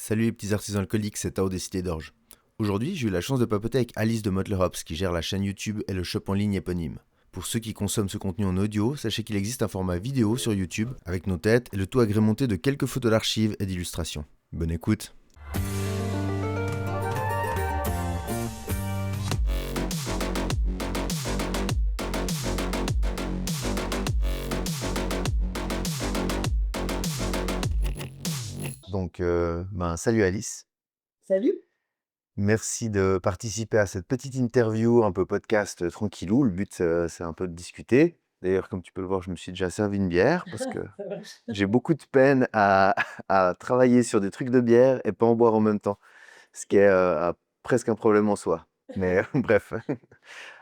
Salut les petits artisans alcooliques, c'est Tao des Cités d'Orge. Aujourd'hui, j'ai eu la chance de papoter avec Alice de Mottler Hops qui gère la chaîne YouTube et le shop en ligne éponyme. Pour ceux qui consomment ce contenu en audio, sachez qu'il existe un format vidéo sur YouTube avec nos têtes et le tout agrémenté de quelques photos d'archives et d'illustrations. Bonne écoute. Salut Alice. Salut. Merci de participer à cette petite interview, un peu podcast tranquillou. Le but, c'est un peu de discuter. D'ailleurs, comme tu peux le voir, je me suis déjà servi une bière parce que Ça marche. j'ai beaucoup de peine à, à travailler sur des trucs de bière et pas en boire en même temps, ce qui est presque un problème en soi. Mais bref.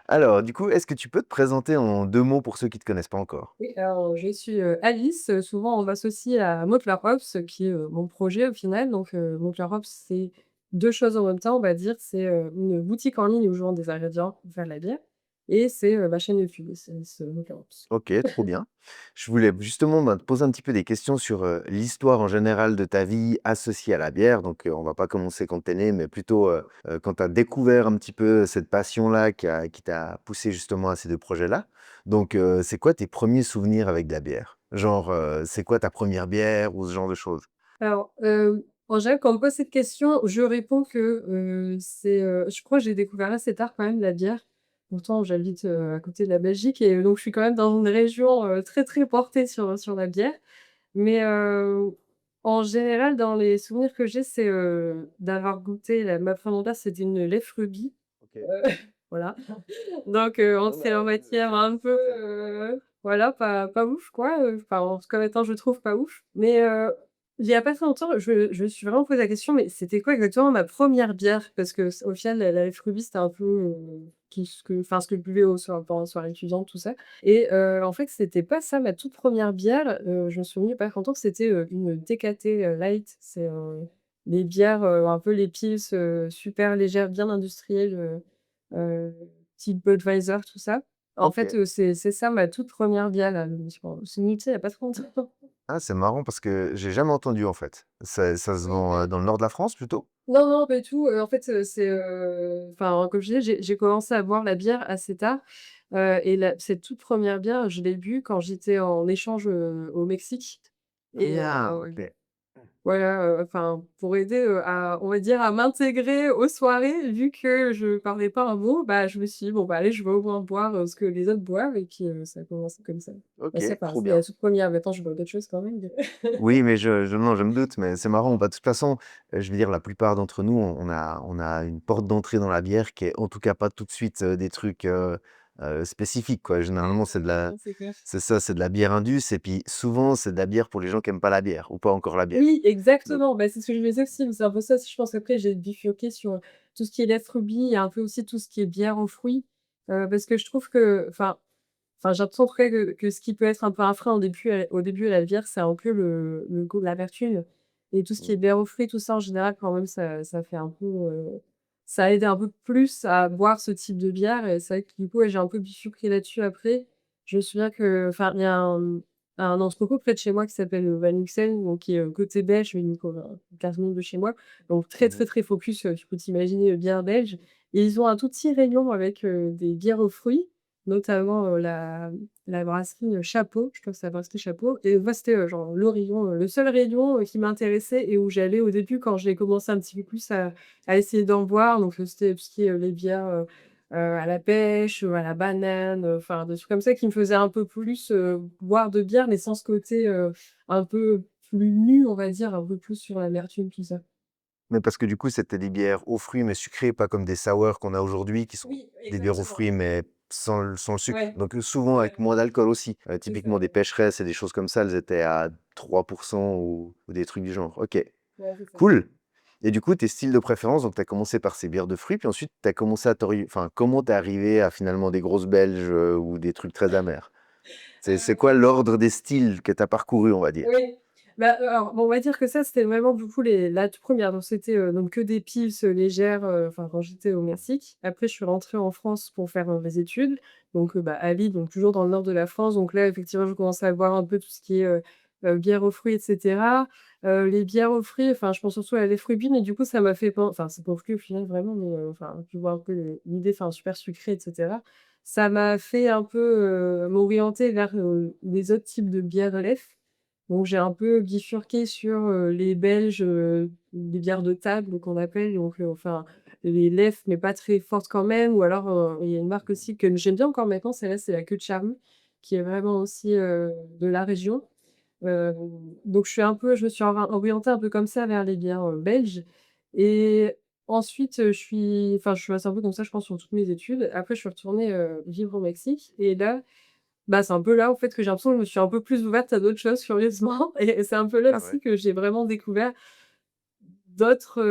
Alors, du coup, est-ce que tu peux te présenter en deux mots pour ceux qui ne te connaissent pas encore? Oui, alors je suis, Alice, souvent on m'associe à Mottler Hops, qui est, mon projet au final. Donc, Mottler Hops, c'est 2 choses en même temps, on va dire. C'est, une boutique en ligne où je vends des ingrédients pour faire de la bière et c'est, ma chaîne YouTube, c'est Mottler Hops. Ok, trop bien. Je voulais justement te poser un petit peu des questions sur l'histoire en général de ta vie associée à la bière. Donc, on va pas commencer quand t'es né, mais plutôt quand tu as découvert un petit peu cette passion-là qui t'a poussé justement à ces deux projets-là. Donc, c'est quoi tes premiers souvenirs avec de la bière? Genre, c'est quoi ta première bière ou ce genre de choses? Alors, en général, quand on me pose cette question, je réponds que, je crois que j'ai découvert assez tard quand même la bière. Pourtant j'habite, à côté de la Belgique et donc je suis quand même dans une région, très, très portée sur la bière. Mais, en général, dans les souvenirs que j'ai, c'est, d'avoir goûté ma première bière, c'était une Lèvres Ruby, Ok. heu, voilà. Donc, Ah entrée bah, en matière un peu, c'est- voilà, pas ouf quoi, enfin en tout cas maintenant je trouve pas ouf. Mais, il y a pas très longtemps, je me suis vraiment posé la question, mais c'était quoi exactement ma première bière? Parce que au final la Ruby c'était un peu, tout ce que je buvais pendant les soirées étudiantes tout ça. Et en fait c'était pas ça ma toute première bière, je me suis souvenue il y a pas longtemps que c'était, une TKT, Light. C'est, les bières, un peu les pils, super légères, bien industrielles, heu type Budweiser, tout ça. En Ok. fait, c'est ça ma toute première bière là, c'est goûté il y a pas trop longtemps. Ah, c'est marrant parce que j'ai jamais entendu en fait. Ça se Oui. vend dans le nord de la France plutôt? Non, non, pas du tout, en fait, c'est, enfin, comme je disais, j'ai commencé à boire la bière assez tard, et cette toute première bière, je l'ai bu quand j'étais en échange, au Mexique. Et Ah, ok. voilà, enfin, pour aider, à on va dire, à m'intégrer aux soirées, vu que je parlais pas un mot, bah, je me suis dit: «Bon, bah, allez, je vais au moins boire, ce que les autres boivent», et puis, ça a commencé comme ça. Bah, Ok, ça, enfin, trop c'était la bien. toute première. Maintenant, je bois d'autres choses quand même, mais Oui, mais non, je me doute, mais c'est marrant. Bah, de toute façon, je veux dire, la plupart d'entre nous, on a une porte d'entrée dans la bière qui est en tout cas pas tout de suite des trucs spécifiques, quoi. Généralement, non, c'est clair. c'est ça, c'est de la bière indus, et puis souvent, c'est de la bière pour les gens qui aiment pas la bière ou pas encore la bière. Oui, Donc, exactement, bah, c'est ce que je me disais aussi, mais c'est un peu ça aussi, je pense. Après, j'ai bifurqué sur tout ce qui est lettres rubis et un peu aussi tout ce qui est bière aux fruits, parce que je trouve que enfin, j'ai l'impression en tout cas que ce qui peut être un peu un frein au début à la bière, c'est un peu le goût de l'amertume, et tout ce qui est mm, bière aux fruits, tout ça en général quand même ça fait un peu, ça aide un peu plus à boire ce type de bière. Et c'est vrai que du coup, ouais, j'ai un peu bifurqué là-dessus après. Je me souviens que enfin, il y a un entrepôt près de chez moi qui s'appelle, Van Luxem, donc qui est, côté belge, mais donc, 15 minutes de chez moi. Donc très, mhm. très, très focus, tu peux t'imaginer, bière belge. Et ils ont un tout petit rayon avec, des bières aux fruits, notamment, la brasserie, Chapeau, je crois que c'est la brasserie Chapeau. Et moi, c'était, genre le seul rayon, qui m'intéressait et où j'allais au début quand j'ai commencé un petit peu plus à essayer d'en boire. Donc, c'était tout ce qui est, les bières, à la pêche, à la banane, enfin des trucs comme ça qui me faisaient un peu plus, boire de bière, mais sans ce côté, un peu plus nu, on va dire, un peu plus sur l'amertume, tout ça. Mais parce que du coup, c'était des bières aux fruits, mais sucrées, pas comme des sours qu'on a aujourd'hui, qui sont Oui, des bières aux exactement. fruits, mais sans le sucre. Ouais, Donc souvent avec ouais, moins d'alcool aussi. c'est ça, Typiquement des ouais. pêcheresses et des choses comme ça, elles étaient à 3% ou des trucs du genre. Ok, Ouais, c'est ça. cool. Et du coup, tes styles de préférence, donc tu as commencé par ces bières de fruits, puis ensuite tu as commencé à t'orienter. Enfin, comment t'es arrivé à finalement des grosses belges ou des trucs très amers? C'est quoi l'ordre des styles que tu as parcouru, on va dire? Oui, bah, alors, bon, on va dire que ça, c'était vraiment du coup la toute première. Donc c'était, donc que des pils, légères, enfin quand j'étais au Mexique. Après je suis rentrée en France pour faire, mes études, donc bah, à Lille, donc toujours dans le nord de la France. Donc là, effectivement, je commençais à boire un peu tout ce qui est, bière aux fruits et cetera. Les bières aux fruits, enfin, je pense surtout à lait fruits et du coup, ça m'a fait enfin, c'est pas au fruits au final vraiment, mais enfin, tu vois un peu l'idée, enfin, super sucré et cetera. Ça m'a fait un peu, m'orienter vers, les autres types de bières lèves. Donc j'ai un peu bifurqué sur, les belges, les bières de table qu'on appelle, donc enfin, les lèves mais pas très fortes quand même ou alors, il y a une marque aussi que j'aime bien encore maintenant, celle-là, c'est la Queue de Charme, qui est vraiment aussi, de la région. Heu, donc je me suis orientée un peu comme ça vers les bières, belges et ensuite, je suis restée un peu comme ça, je pense, sur toutes mes études. Après, je suis retournée, vivre au Mexique et là, bah, c'est un peu là, en fait, que j'ai l'impression que je me suis un peu plus ouverte à d'autres choses curieusement et c'est un peu là Ah aussi ouais? que j'ai vraiment découvert d'autres,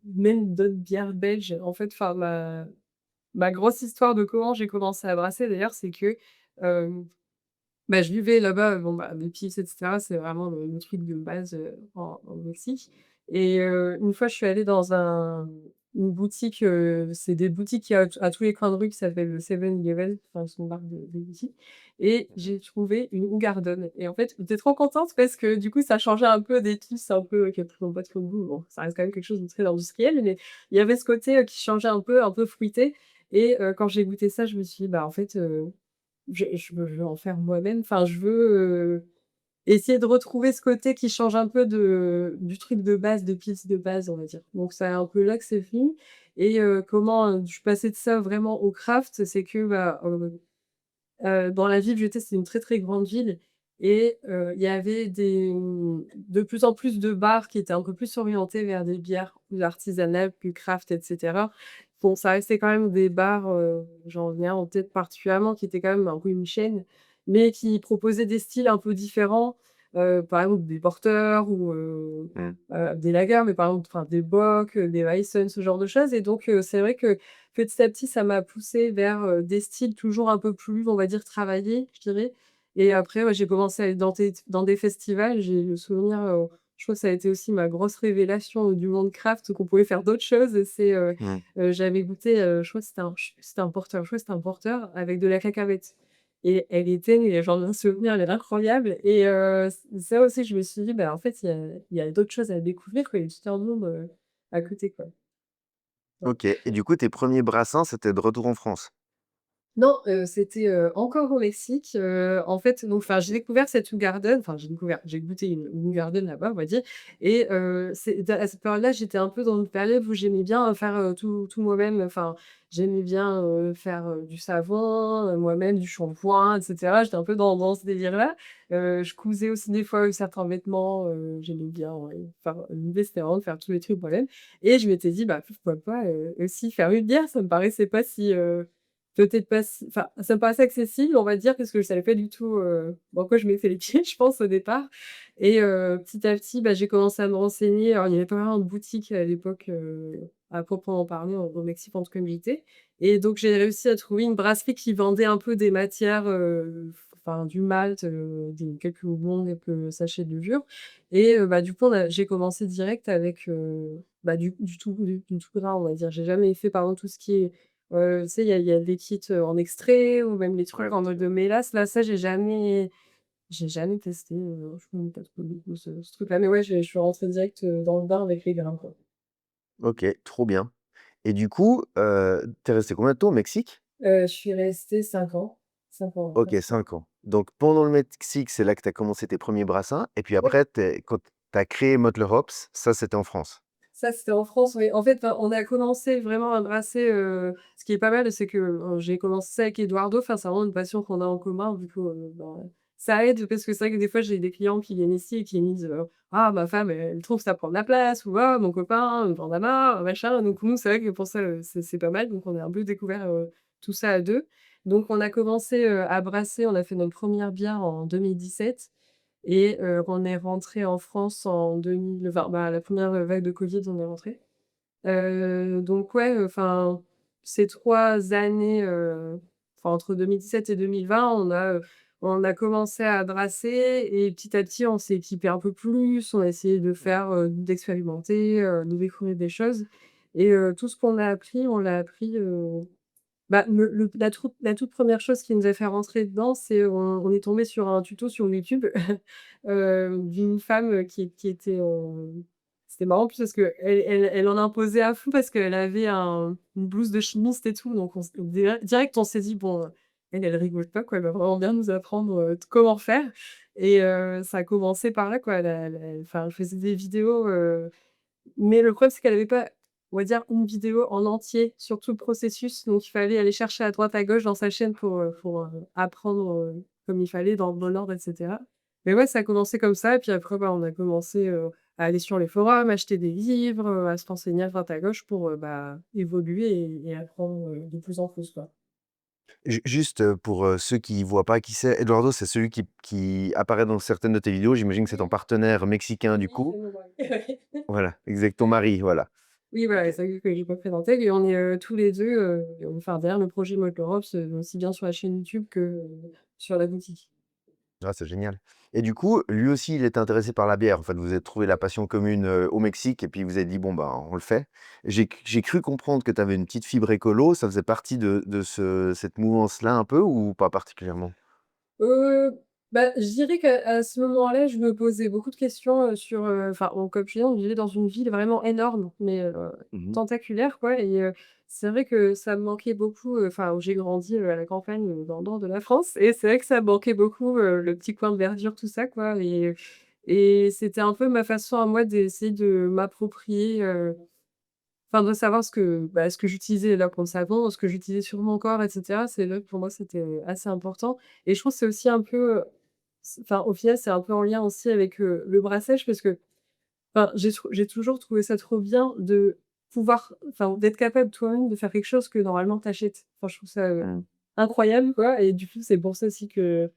même d'autres bières belges. En fait, enfin, ma grosse histoire de comment j'ai commencé à brasser d'ailleurs, c'est que, hem bah, je vivais là-bas, bon, bah, mes pistes et cetera, c'est vraiment le truc de base, au Mexique et une fois, je suis allée dans une boutique, c'est des boutiques qu'il y a à tous les coins de rue qui s'appelle le 7-Eleven, enfin, c'est une marque de boutiques et Mmh. j'ai trouvé une Hoegaarden et en fait, j'étais trop contente parce que du coup, ça changeait un peu des pistes un peu qui n'ont pas trop de goût. Bon, ça reste quand même quelque chose de très industriel, mais il y avait ce côté, qui changeait un peu fruité et quand j'ai goûté ça, je me suis dit: «Bah, en fait, je veux en faire moi-même. Enfin, je veux, essayer de retrouver ce côté qui change un peu du truc de base, de pils de base, on va dire. Donc c'est un peu là que c'est venu et comment, je suis passée de ça vraiment au craft, c'est que, bah, dans la ville où j'étais, c'est une très, très grande ville et il y avait de plus en plus de bars qui étaient un peu plus orientés vers des bières plus artisanales, plus craft et cetera. Bon, ça restait quand même des bars, j'en viens en tête particulièrement, qui étaient quand même un peu une chaîne, mais qui proposaient des styles un peu différents. Par exemple, des porters ou Mmh. des lagers, mais par exemple, enfin, des bock, des weissen, ce genre de choses et donc c'est vrai que petit à petit, ça m'a poussée vers, des styles toujours un peu plus, on va dire, travaillés, je dirais et après, ouais, j'ai commencé à aller dans des festivals. J'ai le souvenir, je crois que ça a été aussi ma grosse révélation du monde craft, qu'on pouvait faire d'autres choses et c'est, Mmh. j'avais goûté, je crois que c'était un porter, je crois que c'était un porter avec de la cacavette et elle était mais j'en ai un souvenir, elle est incroyable et ça aussi, je me suis dit: «Bah, en fait, il y a d'autres choses à découvrir, quoi. Il y a tout un monde, à côté, quoi». Ouais. OK et du coup, tes premiers brassins, c'était de retour en France? Non, c'était, encore au Mexique, en fait, donc enfin, j'ai découvert cette Hoegaarden, enfin, j'ai goûté une Hoegaarden là-bas, on va dire et c'est à cette période-là, j'étais un peu dans une période où j'aimais bien, faire, tout moi-même. Enfin, j'aimais bien, faire, du savon, moi-même, du shampoing et cetera. J'étais un peu dans ce délire-là. Je cousais aussi des fois, certains vêtements, j'aimais bien, ouais, faire l'idée, c'était vraiment de faire tous les trucs moi-même et je m'étais dit: «Bah, pourquoi pas, aussi faire une bière?» Ça me paraissait pas si, peut-être pas si enfin, ça me paraissait accessible, on va dire, parce que je savais pas du tout, dans quoi je mettais les pieds, je pense, au départ et petit à petit, bah, j'ai commencé à me renseigner. Alors, il y avait pas vraiment de boutique à l'époque, à proprement parler, au Mexique, en tout cas, où j'étais et donc j'ai réussi à trouver une brasserie qui vendait un peu des matières, enfin, du malt, des quelques houblons, quelques sachets de levure et bah, du coup, j'ai commencé direct avec, bah, du tout gras, on va dire. J'ai jamais fait, par exemple, tout ce qui est tu sais, il y a des kits, en extrait ou même les Ouais, trucs en bien mode sûr. de mélasse. Là, ça, j'ai jamais testé, je connais pas trop du coup ce truc-là. Mais ouais, je suis rentrée direct, dans le bain avec les grains, quoi. OK, trop bien et du coup, tu es resté combien de temps au Mexique? Je suis restée 5 ans. 5 ans, ouais, OK, presque. 5 ans. Donc pendant le Mexique, c'est là que tu as commencé tes premiers brassins et puis Ouais. après quand tu as créé Mottler Hops, ça, c'était en France? Ça, c'était en France, oui. En fait, enfin, on a commencé vraiment à brasser, ce qui est pas mal, c'est que, j'ai commencé ça avec Eduardo. Enfin, c'est vraiment une passion qu'on a en commun, du coup, ben, ça aide parce que c'est vrai que des fois, j'ai des clients qui viennent ici et qui me disent, «Ah, ma femme, elle trouve que ça prend de la place» ou «Ah, mon copain, il en a marre», machin. Donc nous, c'est vrai que pour ça, c'est pas mal. Donc on a un peu découvert, tout ça à 2. Donc on a commencé, à brasser. On a fait notre première bière en 2017 et on est rentré en France en 2020, bah, la première vague de covid, on est rentré. Donc ouais, enfin, ces 3 années, enfin entre 2017 et 2020, on a commencé à brasser et petit à petit, on s'est équipé un peu plus. On a essayé de Mmh. faire, d'expérimenter, de découvrir des choses et tout ce qu'on a appris, on l'a appris, Bah, la toute première chose qui nous a fait rentrer dedans, c'est on est tombé sur un tuto sur YouTube, d'une femme, qui était en c'était marrant en plus parce qu'elle en imposait à fond parce qu'elle avait une blouse de chimiste et tout, donc on s direct on s'est dit: «Bon, elle rigole pas quoi, elle va vraiment bien nous apprendre, comment faire» et ça a commencé par là quoi. Elle faisait des vidéos, mais le problème c'est qu'elle avait pas, on va dire, une vidéo en entier sur tout le processus, donc il fallait aller chercher à droite à gauche dans sa chaîne pour apprendre, comme il fallait dans le bon ordre et cetera. Mais ouais, ça a commencé comme ça et puis après, bah, on a commencé, à aller sur les forums, acheter des livres, à se renseigner à droite à gauche pour, bah, évoluer et apprendre, de plus en plus, quoi. Juste, pour, ceux qui voient pas qui c'est, Eduardo, c'est celui qui apparaît dans certaines de tes vidéos. J'imagine que c'est ton Oui, partenaire mexicain du oui, coup? c'est mon mari. Ouais. Voilà, exact, ton mari, voilà. Oui, voilà, c'est vrai que j'ai pas présenté et on est, tous les 2, enfin derrière le projet Mode l'Europe, aussi bien sur la chaîne YouTube que, sur la boutique. Ah, c'est génial et du coup, lui aussi, il était intéressé par la bière. En fait, vous avez trouvé la passion commune, au Mexique et puis vous avez dit: «Bon, bah, on le fait». J'ai cru comprendre que tu avais une petite fibre écolo. Ça faisait partie de cette mouvance-là un peu ou pas particulièrement? Heu, bah, je dirais qu'à ce moment-là, je me posais beaucoup de questions, sur, enfin, comme je disais, on vivait dans une ville vraiment énorme, mais Mmh. tentaculaire, quoi et c'est vrai que ça me manquait beaucoup, enfin, où j'ai grandi, à la campagne, dans le nord de la France et c'est vrai que ça me manquait beaucoup, le petit coin de verdure, tout ça, quoi et c'était un peu ma façon à moi d'essayer de m'approprier, enfin, de savoir ce que j'utilisais là pour le savon, ce que j'utilisais sur mon corps et cetera. C'est là que pour moi, c'était, assez important et je trouve que c'est aussi un peu, enfin, au final, c'est un peu en lien aussi avec, le brassage parce que, enfin, j'ai toujours trouvé ça trop bien de pouvoir enfin, d'être capable toi-même de faire quelque chose que normalement tu achètes. Enfin, je trouve ça, Mmh. incroyable, quoi et du coup, c'est pour ça aussi que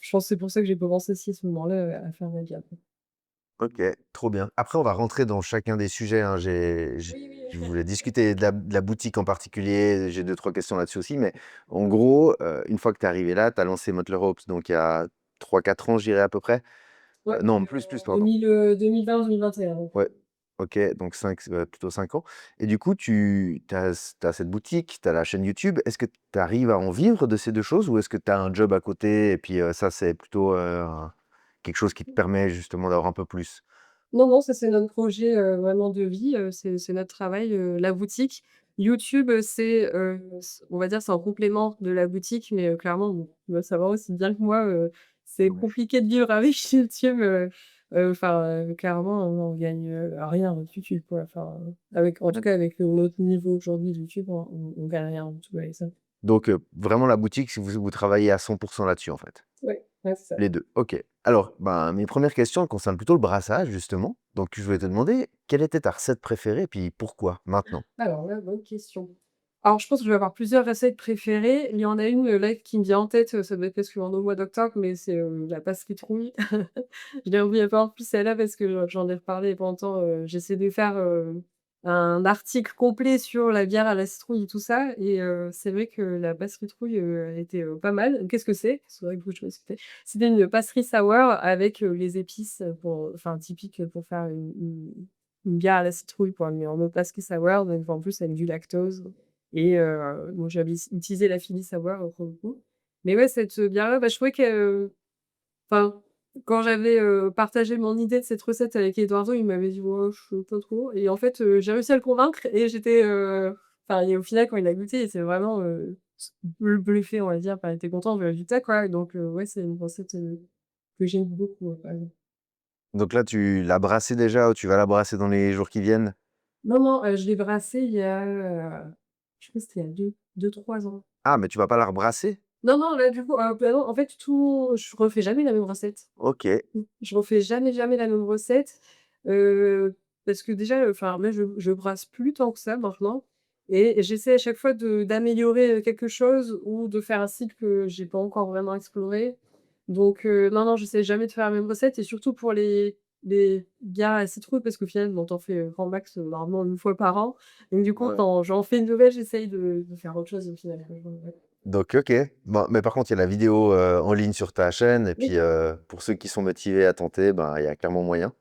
je pense que c'est pour ça que j'ai commencé aussi à ce moment-là, à faire ma vie après. OK, trop bien. Après, on va rentrer dans chacun des sujets, hein. Oui, Je oui. voulais discuter de la boutique en particulier. J'ai deux trois questions là-dessus aussi, mais en gros, une fois que tu es arrivé là, tu as lancé Motler Hopes donc il y a 3 4 ans, je dirais à peu près? Ouais, Non, plus, en pardon. 2020-2021, ouais. Ouais, OK, donc 5, plutôt 5 ans et du coup, tu as cette boutique, tu as la chaîne YouTube. Est-ce que tu arrives à en vivre de ces 2 choses ou est-ce que tu as un job à côté et puis, ça, c'est plutôt, quelque chose qui te permet justement d'avoir un peu plus? Non, non, ça c'est notre projet, vraiment de vie, c'est notre travail, la boutique. YouTube, c'est, on va dire, c'est un complément de la boutique, mais clairement, bon, tu dois savoir aussi bien que moi, c'est Ouais. compliqué de vivre avec YouTube, enfin, clairement, on gagne, rien avec YouTube, quoi. Enfin, avec en tout cas avec, notre niveau aujourd'hui de YouTube, on gagne rien du tout avec ça. Donc, vraiment la boutique, si vous travaillez à 100 là-dessus, en fait? Ouais, ouais, c'est ça. Les 2. OK. Alors, ben, mes premières questions concernent plutôt le brassage, justement. Donc je voulais te demander, quelle était ta recette préférée, puis pourquoi, maintenant? Alors là, bonne question. Alors je pense que je vais avoir plusieurs recettes préférées. Il y en a une, là, qui me vient en tête, ça doit être parce qu'on est au mois d'octobre, mais c'est, la pâtisserie trouille. Je l'ai remis pas en plus celle-là parce que j'en ai reparlé il y a pas longtemps, j'essaie de faire, un article complet sur la bière à la citrouille et tout ça et c'est vrai que la pâtisserie trouille, elle était, pas mal. Qu'est-ce que c'est? C'est vrai que je sais pas ce que c'était. C'était une pâtisserie sour avec, les épices, pour enfin typiques, pour faire une bière à la citrouille quoi, mais en mode pastis sour, donc en plus avec du lactose et bon j'avais utilisé la Philly sour, pour le coup. Mais ouais, cette, bière-là, bah, je trouvais que, enfin, quand j'avais, partagé mon idée de cette recette avec Eduardo, il m'avait dit: «Ouais, je sais pas trop» et en fait, j'ai réussi à le convaincre et j'étais, enfin et au final quand il a goûté, il était vraiment, bluffé, on va dire, enfin il était content du résultat quoi, donc ouais, c'est une recette, que j'aime beaucoup, par exemple. Donc là, tu l'as brassée déjà ou tu vas la brasser dans les jours qui viennent? Non, non, je l'ai brassé il y a, je crois que c'était il y a 2-3 ans. Ah, mais tu vas pas la rebrasser? Non, non, là, du coup, bah, non, en fait, je refais jamais la même recette. OK. Je refais jamais, jamais la même recette, parce que déjà, enfin, moi, je brasse plus tant que ça maintenant et j'essaie à chaque fois d'améliorer, quelque chose ou de faire un style que j'ai pas encore vraiment exploré. Donc non, non, j'essaie jamais de faire la même recette et surtout pour les bières à la citrouille parce qu'au final, bon, tu fais, grand max, normalement 1 fois par an. Donc du coup, Ouais. quand j'en fais une nouvelle, j'essaye de faire autre chose au final, quoi. Ouais. Donc OK. Bon, mais par contre, il y a la vidéo, en ligne sur ta chaîne et puis, Oui. pour ceux qui sont motivés à tenter, ben, il y a clairement moyen.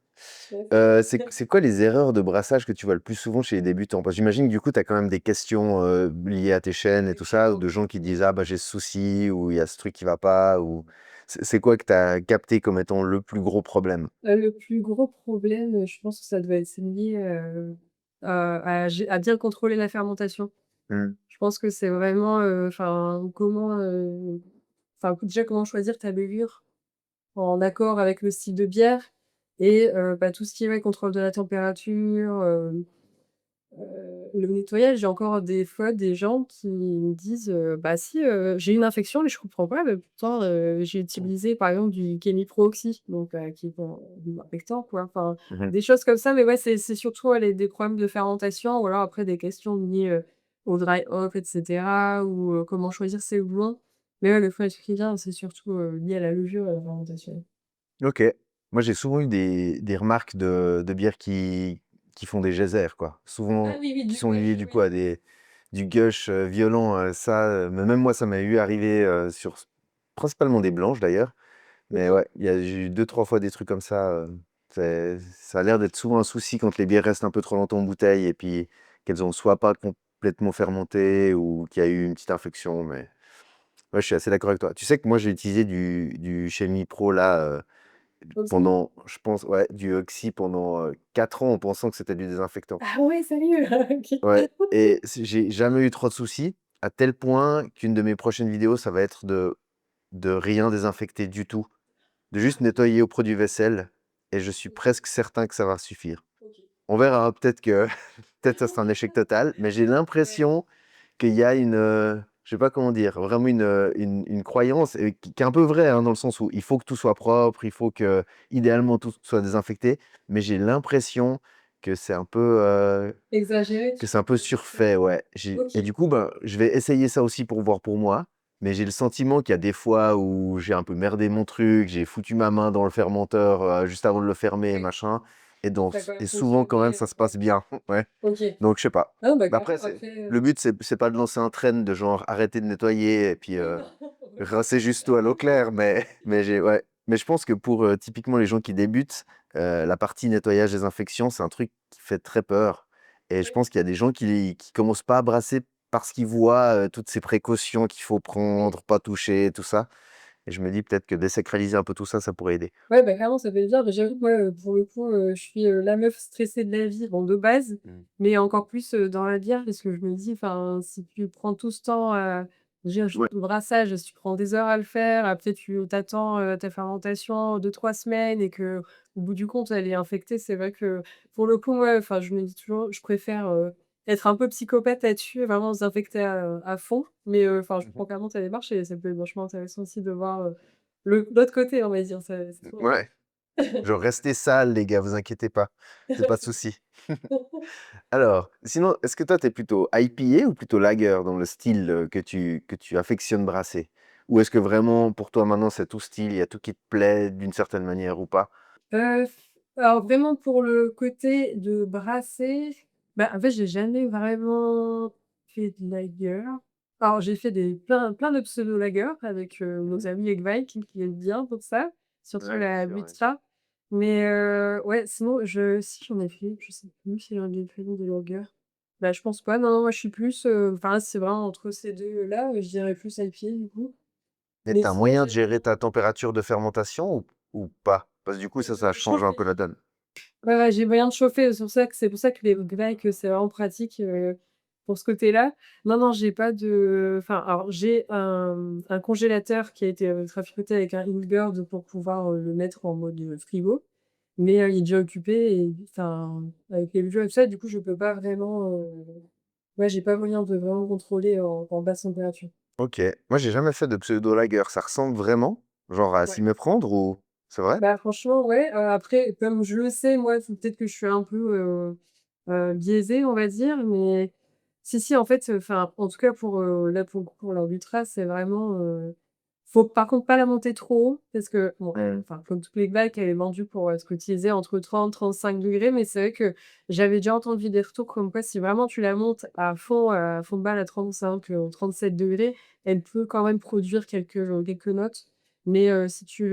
Ouais, c'est vrai. C'est quoi les erreurs de brassage que tu vois le plus souvent chez les débutants? Parce que j'imagine que du coup, tu as quand même des questions, liées à tes chaînes et Ouais, tout ça, ou clairement. de gens qui disent: «Ah bah, j'ai ce souci» ou «Il y a ce truc qui va pas» ou c'est quoi que tu as capté comme étant le plus gros problème? Le plus gros problème, je pense que ça doit être lié, à bien contrôler la fermentation. Mmh. Je pense que c'est vraiment, enfin, enfin, déjà comment choisir ta levure en accord avec le style de bière et bah, tout ce qui est, ouais, contrôle de la température, le nettoyage. J'ai encore des fois des gens qui me disent, «Bah si, j'ai une infection mais je comprends pas, mais pourtant, j'ai utilisé par exemple du Chemi-Pro Oxy», donc qui est bon, désinfectant quoi, enfin Mmh. des choses comme ça. Mais ouais, c'est surtout, ouais, les des problèmes de fermentation ou alors après des questions liées, au dry hop et cetera ou comment choisir ses houblons. Mais ouais, le fond qui vient, c'est surtout, lié à la levure et à la fermentation. OK. Moi, j'ai souvent eu des remarques de bières qui font des geysers, quoi. Ah Souvent, oui, oui, qui du sont liées gueuche, du coup oui. à du gush, violent, ça, mais même moi, ça m'est eu arrivé, sur principalement des blanches d'ailleurs. Mais OK. ouais, j'ai eu 2-3 fois des trucs comme ça, ça a l'air d'être souvent un souci quand les bières restent un peu trop longtemps en bouteille et puis qu'elles ont soit pas complètement fermenté ou qu'il y a eu une petite infection, mais ouais, je suis assez d'accord avec toi. Tu sais que moi, j'ai utilisé du Chemi Pro là, Aussi? pendant je pense ouais, du Oxy pendant, 4 ans en pensant que c'était du désinfectant. Ah ouais, sérieux? Ouais OK. et j'ai jamais eu trop de soucis, à tel point qu'une de mes prochaines vidéos, ça va être de rien désinfecter du tout. De juste nettoyer au produit vaisselle et je suis OK, presque certain que ça va suffire. OK. On verra, hein, peut-être que peut-être ça sera un échec total, mais j'ai Ouais. l'impression qu'il y a une, je sais pas comment dire, vraiment une croyance et qui est un peu vraie, hein, dans le sens où il faut que tout soit propre, il faut que idéalement tout soit désinfecté, mais j'ai l'impression que c'est un peu, Exagéré, que tu c'est un peu surfait, ouais. J'ai OK. et du coup, ben, je vais essayer ça aussi pour voir pour moi, mais j'ai le sentiment qu'il y a des fois où j'ai un peu merdé mon truc, j'ai foutu ma main dans le fermenteur, juste avant de le fermer et Ouais, machin et donc ça a quand même et souvent quand même fonctionné, ça se ouais. passe bien, ouais. OK. Donc je sais pas. Ah bah, Mais après carrément, c'est après, le but c'est pas de lancer un trend de genre arrêter de nettoyer et puis, oui, non, rincer juste l'eau à l'eau claire, mais j'ai ouais. Mais je pense que pour, typiquement les gens qui débutent, la partie nettoyage, désinfection, c'est un truc qui fait très peur et je oui, pense qu'il y a des gens qui commencent pas à brasser parce qu'ils voient, toutes ces précautions qu'il faut oui. prendre, pas toucher, tout ça et je me dis peut-être que désacraliser un peu tout ça, ça pourrait aider. Ouais, bah, clairement, ça fait bizarre. Mais j'avoue que moi, pour le coup, je suis, la meuf stressée de la vie, bon, de base, Mmh. mais encore plus, dans la bière parce que je me dis, enfin, si tu prends tout ce temps, déjà juste Ouais. le brassage, si tu prends des heures à le faire, après tu t'attends, ta fermentation 2 3 semaines et que au bout du compte, elle est infectée, c'est vrai que pour le coup, ouais, enfin, je me dis toujours, je préfère, être un peu psychopathe là-dessus et vraiment désinfecter à fond. Mais, enfin, je Mmh. prends clairement ta démarche et ça peut être vachement intéressant aussi de voir, l'autre côté, on va dire, ça c'est trop Ouais. Genre restez sales les gars, vous inquiétez pas, c'est pas de souci. Alors, sinon, est-ce que toi, tu es plutôt IPA ou plutôt lager dans le style, que tu affectionnes brasser? Ou est-ce que vraiment pour toi maintenant c'est tout style, il y a tout qui te plaît d'une certaine manière ou pas? Heu, alors vraiment pour le côté de brasser, bah, en fait, j'ai jamais vraiment fait de lager. Alors j'ai fait des plein de pseudo lagers avec, Mmh. nos amis Egg qui aiment bien pour ça, surtout Ouais, bien la sûr, ouais. Mutra. Mais, ouais, sinon si j'en ai fait, je sais plus si j'en ai fait des lagers. Bah, je pense pas, non, non, moi je suis plus, enfin c'est vraiment entre ces 2 là, je dirais plus IPA du coup. Et Mais tu as sinon moyen de j'aime gérer bien, ta température de fermentation ou pas? Parce que du coup ça change un chauffer. peu la donne. Ouais, ouais, j'ai moyen de chauffer, c'est pour ça que les Glajj, c'est vraiment pratique, pour ce côté-là. Non, non, j'ai pas de enfin, alors j'ai un congélateur qui a été, traficoté avec un Invbird pour pouvoir, le mettre en mode, frigo, mais, il est déjà occupé et enfin, avec les vieux et tout ça, du coup, je peux pas vraiment, ouais, j'ai pas moyen de vraiment contrôler en basse température. OK. Moi j'ai jamais fait de pseudo lager, ça ressemble vraiment? Genre à s'y Ouais. méprendre ou c'est vrai? Bah, franchement, ouais, après, comme je le sais, moi, c'est peut-être que je suis un peu, biaisée, on va dire, mais si, si, en fait, enfin, en tout cas pour, là, pour le coup, pour l'Orbutra, c'est vraiment, faut par contre pas la monter trop haut parce que bon, Mmh. enfin, comme toutes les bacs, elle est vendue pour être utilisée entre 30 35 degrés, mais c'est vrai que j'avais déjà entendu des retours comme quoi si vraiment tu la montes à fond de balle à 35, 37 degrés, elle peut quand même produire quelques notes. Mais si tu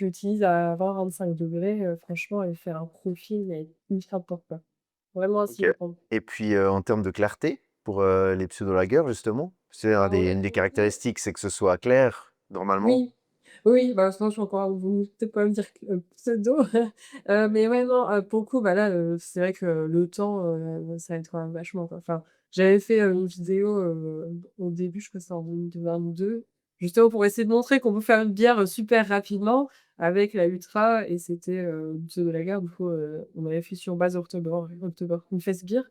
l'utilises à 20-25 degrés, franchement, elle fait un profil, mais ultra top, quoi. Vraiment à s'y OK. attendre. Et puis, en termes de clarté pour, les pseudo-lagueurs justement? C'est un Ah des ouais, une des caractéristiques, c'est que ce soit clair, normalement? oui, oui, bah, sinon je suis encore vous peut-être pas me dire que, pseudo, mais ouais, non, pour le coup, bah, là, c'est vrai que le temps, ça aide quand même vachement, quoi. Enfin, j'avais fait, une vidéo, au début, je crois que c'était en 2022, justement pour essayer de montrer qu'on peut faire une bière, super rapidement avec la Ultra et c'était, une pseudo lager, du coup, on avait fait sur base Oktoberfest Beer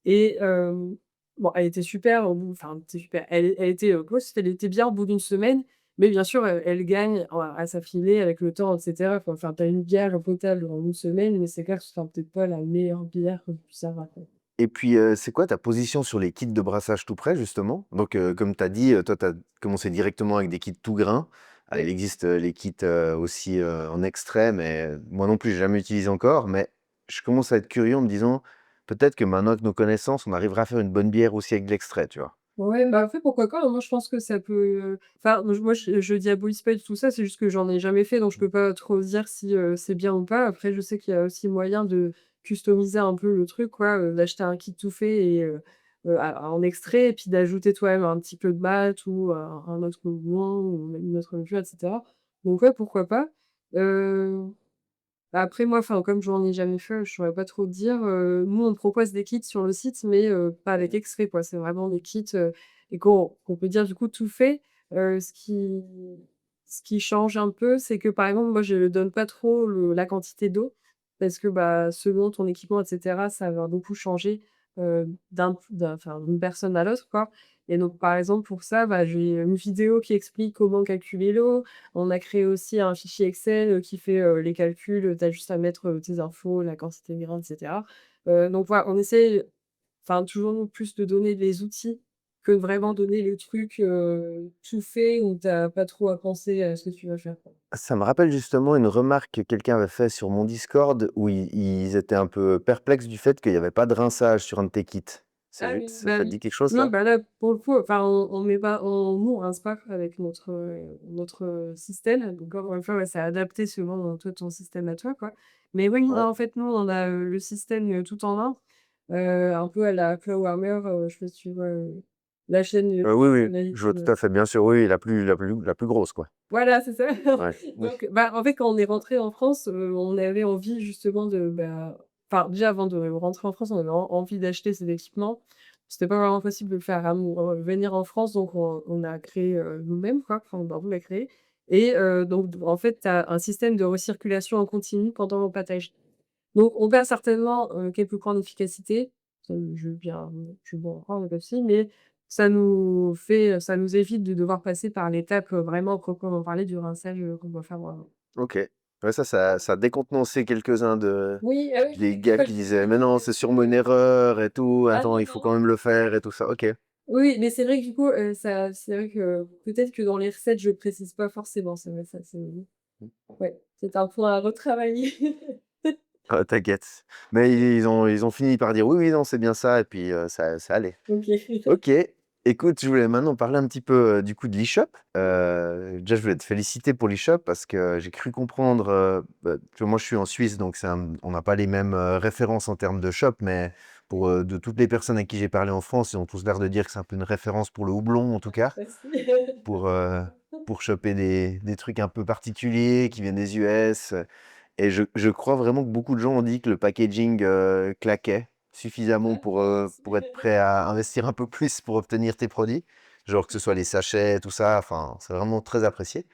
et bon, elle était super au bout enfin, elle était super. Elle était, grosse, elle était bien au bout d'une semaine, mais bien sûr, elle gagne à s'affiner avec le temps et cetera. Enfin, tu as une bière potable en une semaine, mais c'est clair que ce sera peut-être pas la meilleure bière que tu puisses avoir, quoi. Et puis, c'est quoi ta position sur les kits de brassage tout prêt justement? Donc, comme tu as dit, toi tu as commencé directement avec des kits tout grains. Ah, il Oui. existe, les kits, aussi, en extrait, mais moi non plus j'ai jamais utilisé encore, mais je commence à être curieux en me disant: «Peut-être que maintenant avec nos connaissances, on arrivera à faire une bonne bière aussi avec de l'extrait», tu vois? Ouais, bah, après, pourquoi pas? Moi, je pense que ça peut, enfin, moi, je diabolise pas du tout ça, c'est juste que j'en ai jamais fait, donc je peux pas trop dire si, c'est bien ou pas. Après, je sais qu'il y a aussi moyen de customiser un peu le truc, quoi, d'acheter un kit tout fait et en extrait et puis d'ajouter toi-même un petit peu de malt ou un autre houblon ou même une autre levure et cetera. Donc ouais, pourquoi pas? Heu Bah, après moi, enfin, comme j'en ai jamais fait, je saurais pas trop te dire, nous, on propose des kits sur le site, mais pas avec extrait, quoi. C'est vraiment des kits, et qu'on peut dire, du coup, tout fait. Heu, ce qui ce qui change un peu, c'est que, par exemple, moi, je donne pas trop la quantité d'eau parce que, bah, selon ton équipement et cetera, ça va beaucoup changer, enfin, d'une personne à l'autre, quoi et donc, par exemple, pour ça, bah, j'ai une vidéo qui explique comment calculer l'eau. On a créé aussi un fichier Excel, qui fait, les calculs, tu as juste à mettre, tes infos, la quantité de grains et cetera. Donc voilà, on essaie, enfin toujours nous plus de donner des outils que de vraiment donner le truc, tout fait où tu as pas trop à penser à ce que tu vas faire, quoi. Ça me rappelle justement une remarque que quelqu'un avait fait sur mon Discord où ils étaient un peu perplexes du fait qu'il y avait pas de rinçage sur un de tes kits. C'est Ah ju oui, bah ça te dit oui. quelque chose Non, ça? bah là, pour le coup, enfin, on met pas nous, on rince pas avec notre système. Donc encore une fois, ouais, c'est adapté selon, toi, ton système à toi, quoi. Mais oui, non, Ouais. en fait, nous, on a, le système, tout en un, un peu à la Clawhammer, je sais pas si tu vois, la chaîne, Oui, oui, je vois tout personnalisée. à fait, bien sûr, oui, la plus grosse, quoi. Voilà, c'est ça. Ouais, oui. Donc, bah, en fait, quand on est rentré en France, on avait envie justement de, bah enfin, déjà avant de rentrer en France, on avait envie d'acheter ces équipements. C'était pas vraiment possible de le faire venir en France, donc on a créé, nous-mêmes, quoi. Enfin, bah, on l'a créé et donc en fait, tu as un système de recirculation en continu pendant l'empâtage. Donc on perd certainement, quelques points d'efficacité, ça je veux bien en prendre aussi, mais ça nous évite de devoir passer par l'étape, vraiment proprement parler du rinçage, qu'on doit faire, OK. Ouais, ça a décontenancé quelques-uns oui, ah oui, des gars qui disaient: «Mais non, c'est sûrement une erreur et tout, ah attends, non, il faut non. quand même le faire et tout ça». OK. Oui, mais c'est vrai que du coup, ça c'est vrai que peut-être que dans les recettes, je le précise pas forcément, c'est vrai, ça c'est ouais, c'est un point à retravailler. Ah, t'inquiète. Mais ils ont fini par dire: «Oui, oui, non, c'est bien ça» et puis, ça allait. OK. OK. Écoute, je voulais maintenant parler un petit peu, du coup de l'e-shop. Déjà, je voulais te féliciter pour l'e-shop parce que j'ai cru comprendre, bah, tu vois, moi, je suis en Suisse, donc on n'a pas les mêmes, références en termes de shop, mais de toutes les personnes à qui j'ai parlé en France, ils ont tous l'air de dire que c'est un peu une référence pour le houblon, en tout cas, Merci. pour, heu, pour choper des trucs un peu particuliers qui viennent des US, et je crois vraiment que beaucoup de gens ont dit que le packaging, claquait suffisamment Ah, pour merci. être prêt à investir un peu plus pour obtenir tes produits. Genre que ce soit les sachets, tout ça, enfin, c'est vraiment très apprécié.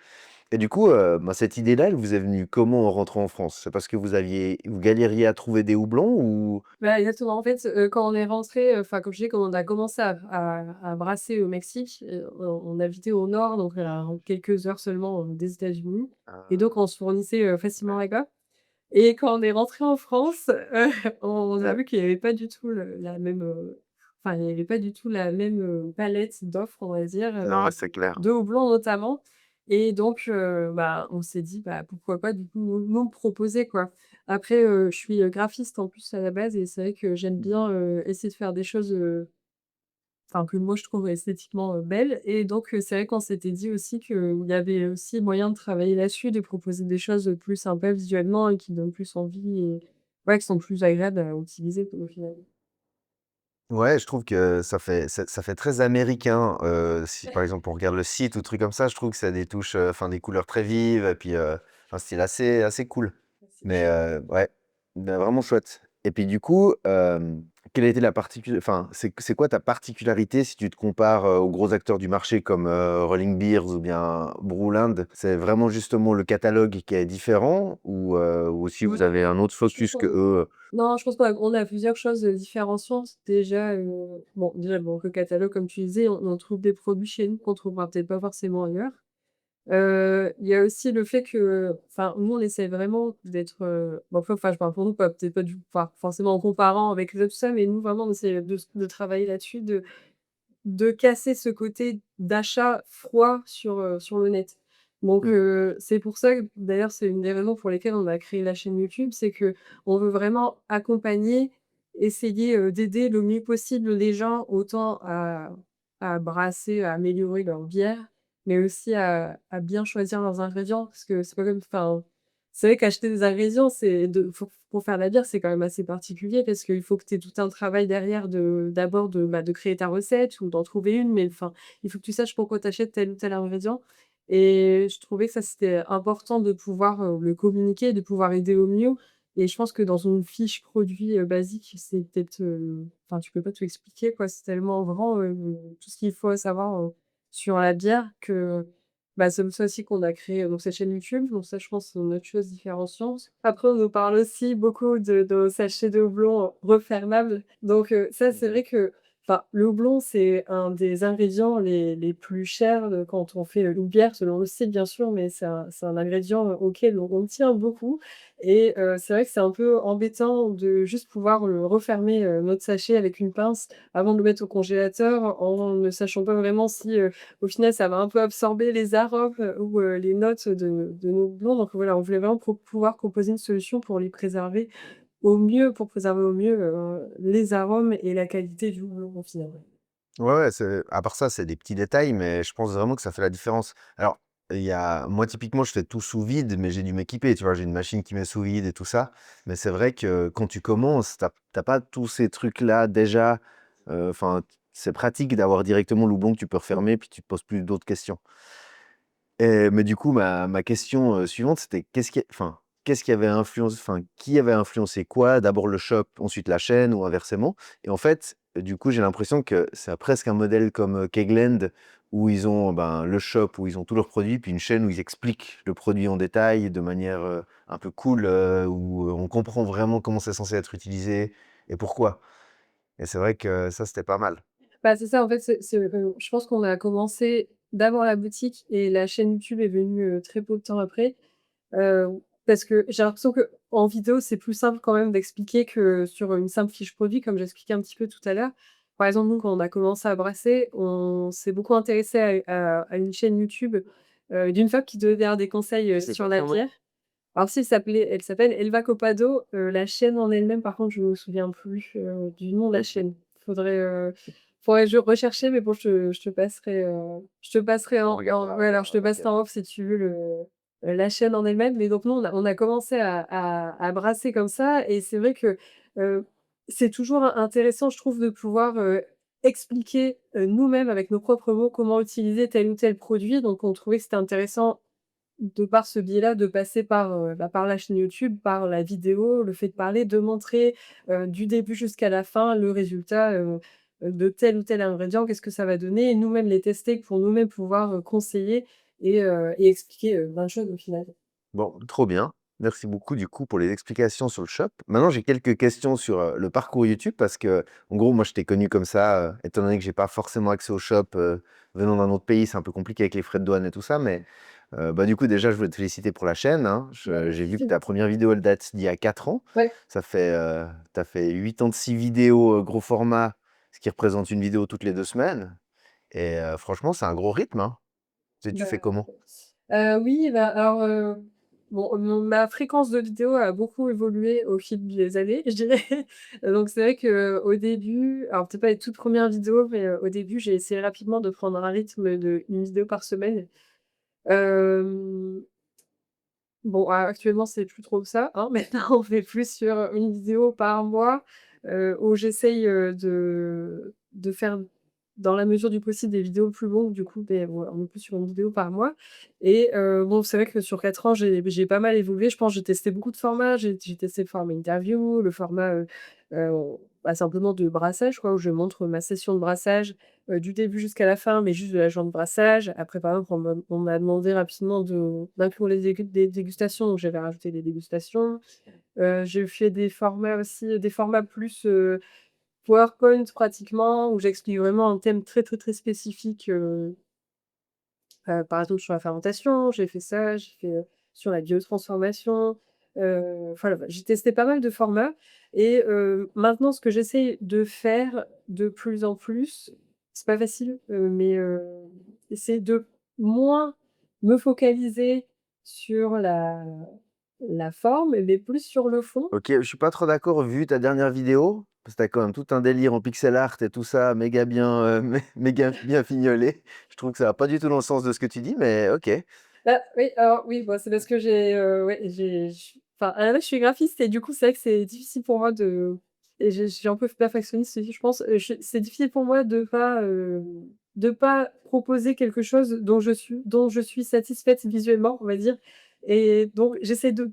Et du coup, bah, cette idée-là, elle vous est venue comment en rentrant en France? C'est parce que vous galériez à trouver des houblons ou? Bah, exactement. En fait, quand on est rentré, enfin, comme je disais, quand on a commencé à brasser au Mexique, on habitait au nord, donc à quelques heures seulement, des États-Unis et Ah, donc on se fournissait, facilement là-bas et quand on est rentré en France, on a vu qu'il y avait pas du tout la même, enfin, il y avait pas du tout la même, palette d'offres, on va dire, non, ouais, c'est clair. de houblon notamment et donc bah, on s'est dit: «Bah, pourquoi pas du coup nous le proposer, quoi». Après, je suis, graphiste en plus à la base et c'est vrai que j'aime bien, essayer de faire des choses, enfin que moi je trouve esthétiquement, belles et donc c'est vrai qu'on s'était dit aussi qu'il y avait aussi moyen de travailler là-dessus, de proposer des choses, plus sympas visuellement et qui donnent plus envie et ouais, qui sont plus agréables à utiliser au final. Ouais, je trouve que ça fait très américain, si par exemple on regarde le site ou truc comme ça, je trouve que ça a des touches, enfin des couleurs très vives et puis, un style assez cool. C'est Mais, chouette. ouais, vraiment chouette. Et puis du coup, quelle a été la particu enfin, c'est quoi ta particularité si tu te compares, aux gros acteurs du marché comme, Rolling Beers ou bien Brewland? C'est vraiment justement le catalogue qui est différent ou aussi vous avez un autre Je pense focus qu'on qu'eux? non, je pense qu'on a plusieurs choses, différenciantes. Déjà, bon, le catalogue comme tu disais, on trouve des produits chez nous qu'on trouvera peut-être pas forcément ailleurs. Il y a aussi le fait que enfin, nous, on essaie vraiment d'être, bon, enfin, je parle pour nous, peut-être pas du pas forcément en comparant avec les autres, tout ça, mais nous, vraiment, on essaie de travailler là-dessus, de casser ce côté d'achat froid sur le net. Donc Mmh. c'est pour ça que d'ailleurs, c'est une des raisons pour lesquelles on a créé la chaîne YouTube, c'est que on veut vraiment accompagner, essayer, d'aider le mieux possible les gens autant à brasser, à améliorer leur bière, mais aussi à bien choisir leurs ingrédients. Parce que c'est pas comme enfin, c'est vrai qu'acheter des ingrédients, c'est de pour faire la bière, c'est quand même assez particulier parce qu'il faut que tu aies tout un travail derrière d'abord de créer ta recette ou d'en trouver une, mais enfin, il faut que tu saches pourquoi tu achètes tel ou tel ingrédient et je trouvais que ça, c'était important de pouvoir, le communiquer, de pouvoir aider au mieux et je pense que dans une fiche produit, basique, c'est peut-être, enfin, tu peux pas tout expliquer, quoi. C'est tellement grand, tout ce qu'il faut savoir, sur la bière que bah, c'est pour ça aussi qu'on a créé, donc cette chaîne YouTube, donc ça, je pense, c'est une autre chose différenciante. Après, on nous parle aussi beaucoup de nos sachets de houblon refermables. Donc, ça, c'est vrai que enfin, le houblon, c'est un des ingrédients les plus chers, quand on fait, une bière, selon le site, bien sûr, mais c'est un ingrédient, auquel on tient beaucoup et c'est vrai que c'est un peu embêtant de juste pouvoir, refermer, notre sachet avec une pince avant de le mettre au congélateur en ne sachant pas vraiment si, au final, ça va un peu absorber les arômes, ou les notes de nos blonds. Donc voilà, on voulait vraiment pouvoir proposer une solution pour les préserver au mieux, pour préserver au mieux, les arômes et la qualité du blond au final. Ouais, ouais, c'est à part ça, c'est des petits détails, mais je pense vraiment que ça fait la différence. Alors, il y a moi, typiquement, je fais tout sous vide, mais j'ai dû m'équiper, tu vois? J'ai une machine qui met sous vide et tout ça. Mais c'est vrai que quand tu commences, tu pas tous ces trucs-là déjà, enfin, c'est pratique d'avoir directement le houblon que tu peux refermer, puis tu te poses plus d'autres questions. Mais du coup, ma question, suivante, c'était qu'est-ce qui avait influencé enfin, qui avait influencé quoi? D'abord le shop, ensuite la chaîne ou inversement? Et en fait, du coup, j'ai l'impression que c'est presque un modèle comme, Kegland où ils ont, ben, le shop où ils ont tous leurs produits, puis une chaîne où ils expliquent le produit en détail de manière, un peu cool, où, on comprend vraiment comment c'est censé être utilisé et pourquoi. Et c'est vrai que ça, c'était pas mal. Bah, c'est ça, en fait, je pense qu'on a commencé d'abord la boutique et la chaîne YouTube est venue, très peu de temps après. Parce que j'ai l'impression qu'en vidéo, c'est plus simple quand même d'expliquer que sur une simple fiche produit, comme j'expliquais un petit peu tout à l'heure. Par exemple, nous, quand on a commencé à brasser, on s'est beaucoup intéressé à une chaîne YouTube, d'une femme qui donnait d'ailleurs des conseils, C'est sur la bière. Alors si, elle s'appelle Elva Copado, la chaîne en elle-même, par contre, je me souviens plus, du nom de la chaîne. Faudrait, faudrait que je rechercher, mais bon, je te passerai On en regardera, ouais, alors je te passerai en off si tu veux la chaîne en elle-même. Mais donc nous, on a commencé à brasser comme ça et c'est vrai que, heu, c'est toujours intéressant, je trouve, de pouvoir, expliquer, nous-mêmes avec nos propres mots comment utiliser tel ou tel produit. Donc on trouvait que c'était intéressant de par ce biais-là, de passer par la chaîne YouTube, par la vidéo, le fait de parler, de montrer, du début jusqu'à la fin le résultat, de tel ou tel ingrédient, qu'est-ce que ça va donner et nous-mêmes les tester pour nous-mêmes pouvoir, conseiller et expliquer, plein de choses au final. Bon, trop bien. Merci beaucoup du coup pour les explications sur le shop. Maintenant, j'ai quelques questions sur, le parcours YouTube parce que, en gros, moi, je t'ai connu comme ça, étant donné que j'ai pas forcément accès au shop, venant d'un autre pays, c'est un peu compliqué avec les frais de douane et tout ça, mais, bah, du coup, déjà, je voulais te féliciter pour la chaîne, hein. Bah, J'ai vu que merci. ta première vidéo, elle date d'il y a 4 ans. Ouais, Ça fait, tu fait 86 vidéos, gros format, ce qui représente une vidéo toutes les 2 semaines et franchement, c'est un gros rythme, hein. Tu fais bah, comment? oui, bah, alors, ma fréquence de vidéos a beaucoup évolué au fil des années, je dirais. Donc c'est vrai qu'au début, alors peut-être pas les toutes premières vidéos, mais au début, j'ai essayé rapidement de prendre un rythme de une vidéo par semaine. Hem, bon, actuellement, c'est plus trop ça, hein. Maintenant, on fait plus sur une vidéo par mois, où j'essaye, de faire, dans la mesure du possible, des vidéos plus longues. Du coup, beh, voilà, on est plus sur une vidéo par mois et bon, c'est vrai que sur 4 ans, j'ai pas mal évolué. Je pense j'ai testé beaucoup de formats. J'ai testé le format interview, le format, heu, bah, simplement de brassage, quoi, où je montre ma session de brassage, du début jusqu'à la fin, mais juste de la journée de brassage. Après, par exemple, on m'a demandé rapidement d'inclure des dégustations, donc j'avais rajouté des dégustations. J'ai fait des formats aussi, des formats plus, PowerPoint pratiquement, où j'explique vraiment un thème très, très, très spécifique, par exemple sur la fermentation, j'ai fait ça, j'ai fait, sur la biotransformation, enfin, j'ai testé pas mal de formats et maintenant ce que j'essaie de faire de plus en plus, c'est pas facile, mais c'est de moins me focaliser sur la forme, mais plus sur le fond. OK, je suis pas trop d'accord vu ta dernière vidéo, parce que tu quand même tout un délire en pixel art et tout ça, méga bien, méga bien fignolé. Je trouve que ça va pas du tout dans le sens de ce que tu dis, mais OK. Bah, oui, alors oui, bah, c'est parce que ouais, enfin, à la base, je suis graphiste et du coup, c'est vrai que c'est difficile pour moi et je suis un peu perfectionniste aussi, je pense. C'est difficile pour moi de pas proposer quelque chose dont je suis satisfaite visuellement, on va dire et donc j'essaie de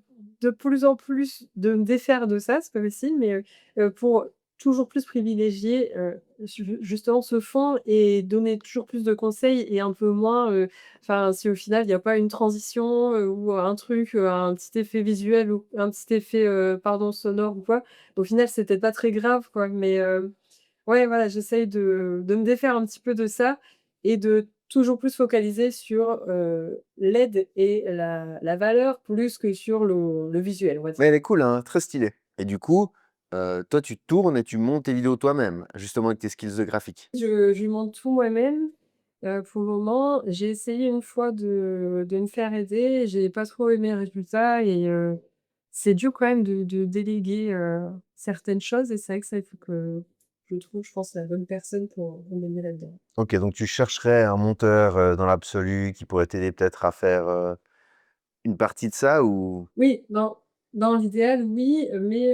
plus en plus de me défaire de ça, c'est pas facile, mais pour toujours plus privilégier, justement ce fond et donner toujours plus de conseils et un peu moins, enfin, si au final, il y a pas une transition, ou un truc, un petit effet visuel ou un petit effet, pardon, sonore ou quoi, au final, c'est peut-être pas très grave, quoi. Mais, ouais, voilà, j'essaye de me défaire un petit peu de ça et de toujours plus focaliser sur, l'aide et la valeur plus que sur le visuel, on va dire. Mais elle est cool, hein, très stylée et du coup, toi, tu tournes et tu montes tes vidéos toi-même, justement avec tes skills de graphique? Je monte tout moi-même, pour le moment. J'ai essayé une fois de me faire aider, j'ai pas trop aimé le résultat et c'est dur quand même de déléguer, certaines choses et c'est vrai que ça, il faut que je trouve, je pense, la bonne personne pour m'aider là-dedans. OK, donc tu chercherais un monteur, dans l'absolu qui pourrait t'aider peut-être à faire, une partie de ça ou? Oui, dans l'idéal, oui, mais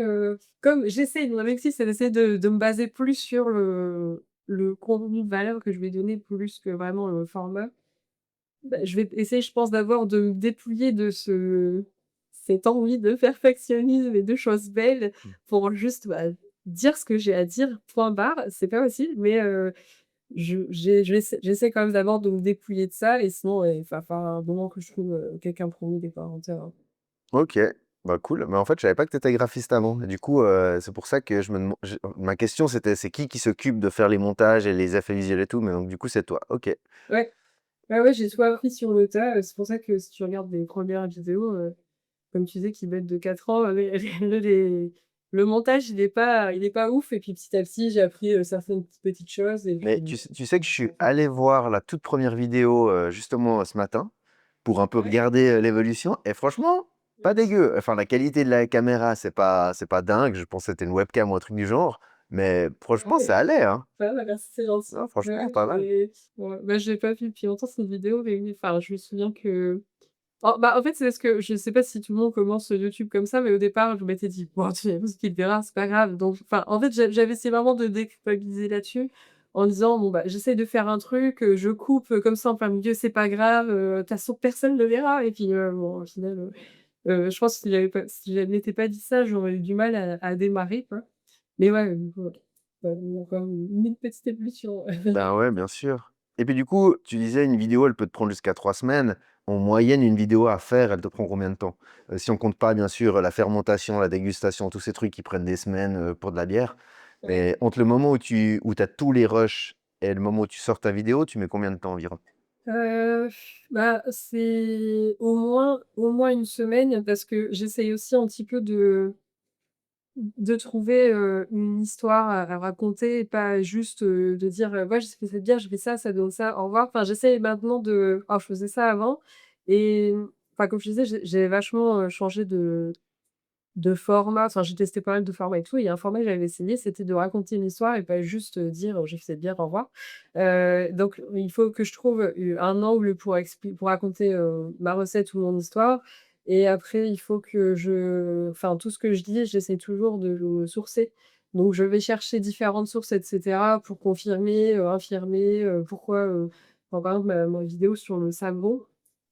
comme j'essaie mon objectif, c'est d'essayer de me baser plus sur le contenu de valeur que je vais donner plus que vraiment le format. Bah, je vais essayer, je pense, d'abord de me dépouiller de cette envie de perfectionnisme et de choses belles Mmh. pour juste, bah, dire ce que j'ai à dire, point barre. C'est pas facile, mais j'essaie quand même d'abord de me dépouiller de ça et sinon, il va falloir un moment que je trouve, quelqu'un pour m'aider, quoi, en terrain. OK, bah, cool. Mais en fait, je savais pas que tu étais graphiste avant et du coup, c'est pour ça que je me deman je ma question c'était: «C'est qui s'occupe de faire les montages et les effets visuels et tout?» mais donc du coup, c'est toi. OK. Ouais, ouais, ouais, j'ai tout appris sur le tas, c'est pour ça que si tu regardes les premières vidéos, comme tu disais, qui datent de 4 ans, le montage, il est pas ouf et puis petit à petit, j'ai appris, certaines petites choses et Mais puis tu sais que je suis allé voir la toute première vidéo, justement, ce matin pour un peu ouais. regarder, l'évolution et franchement, pas dégueu. Enfin, la qualité de la caméra, c'est pas dingue, je pense que c'était une webcam ou un truc du genre, mais Ah franchement, ça ouais. allait, hein. Ouais, bah, merci, c'est gentil. Non, franchement, Ouais, pas mal. ouais, bah, je l'ai pas vu depuis longtemps cette vidéo, mais oui, enfin, je me souviens que en fait, c'est parce que je sais pas si tout le monde commence YouTube comme ça, mais au départ, je m'étais dit: «Bon, tu sais, ce qu'il verra, c'est pas grave», donc enfin, en fait, j'avais essayé vraiment de déculpabiliser là-dessus, en disant: «Bon, bah, j'essaie de faire un truc, je coupe, comme ça en plein milieu, c'est pas grave, de toute façon personne ne le verra» et puis, bon, au final, je pense que si je m'étais pas dit ça, j'aurais eu du mal à démarrer, quoi. Mais ouais, encore une petite évolution. Ben ouais, bien sûr. Et puis du coup, tu disais une vidéo, elle peut te prendre jusqu'à 3 semaines. En moyenne, une vidéo à faire, elle te prend combien de temps? Si on compte pas, bien sûr, la fermentation, la dégustation, tous ces trucs qui prennent des semaines, pour de la bière. Ouais. Mais entre le moment où tu as tous les rushs et le moment où tu sors ta vidéo, tu mets combien de temps environ? Heu, bah, c'est au moins une semaine parce que j'essaye aussi un petit peu de trouver, une histoire à raconter et pas juste, de dire, «Ouais, j'ai fait cette bière, j'ai fait ça, ça donne ça, au revoir». Enfin, j'essaye maintenant de alors je faisais ça avant et enfin, comme je disais, j'ai vachement, changé de format. Enfin, j'ai testé pas mal de formats et tout. Il y a un format que j'avais essayé, c'était de raconter une histoire et pas juste, dire: «J'ai fait cette bière, au revoir». Donc il faut que je trouve, un angle pour raconter, ma recette ou mon histoire et après il faut que enfin tout ce que je dis, j'essaie toujours de le sourcer. Donc je vais chercher différentes sources et cetera pour confirmer, infirmer, pourquoi, enfin, par exemple ma vidéo sur le sabron,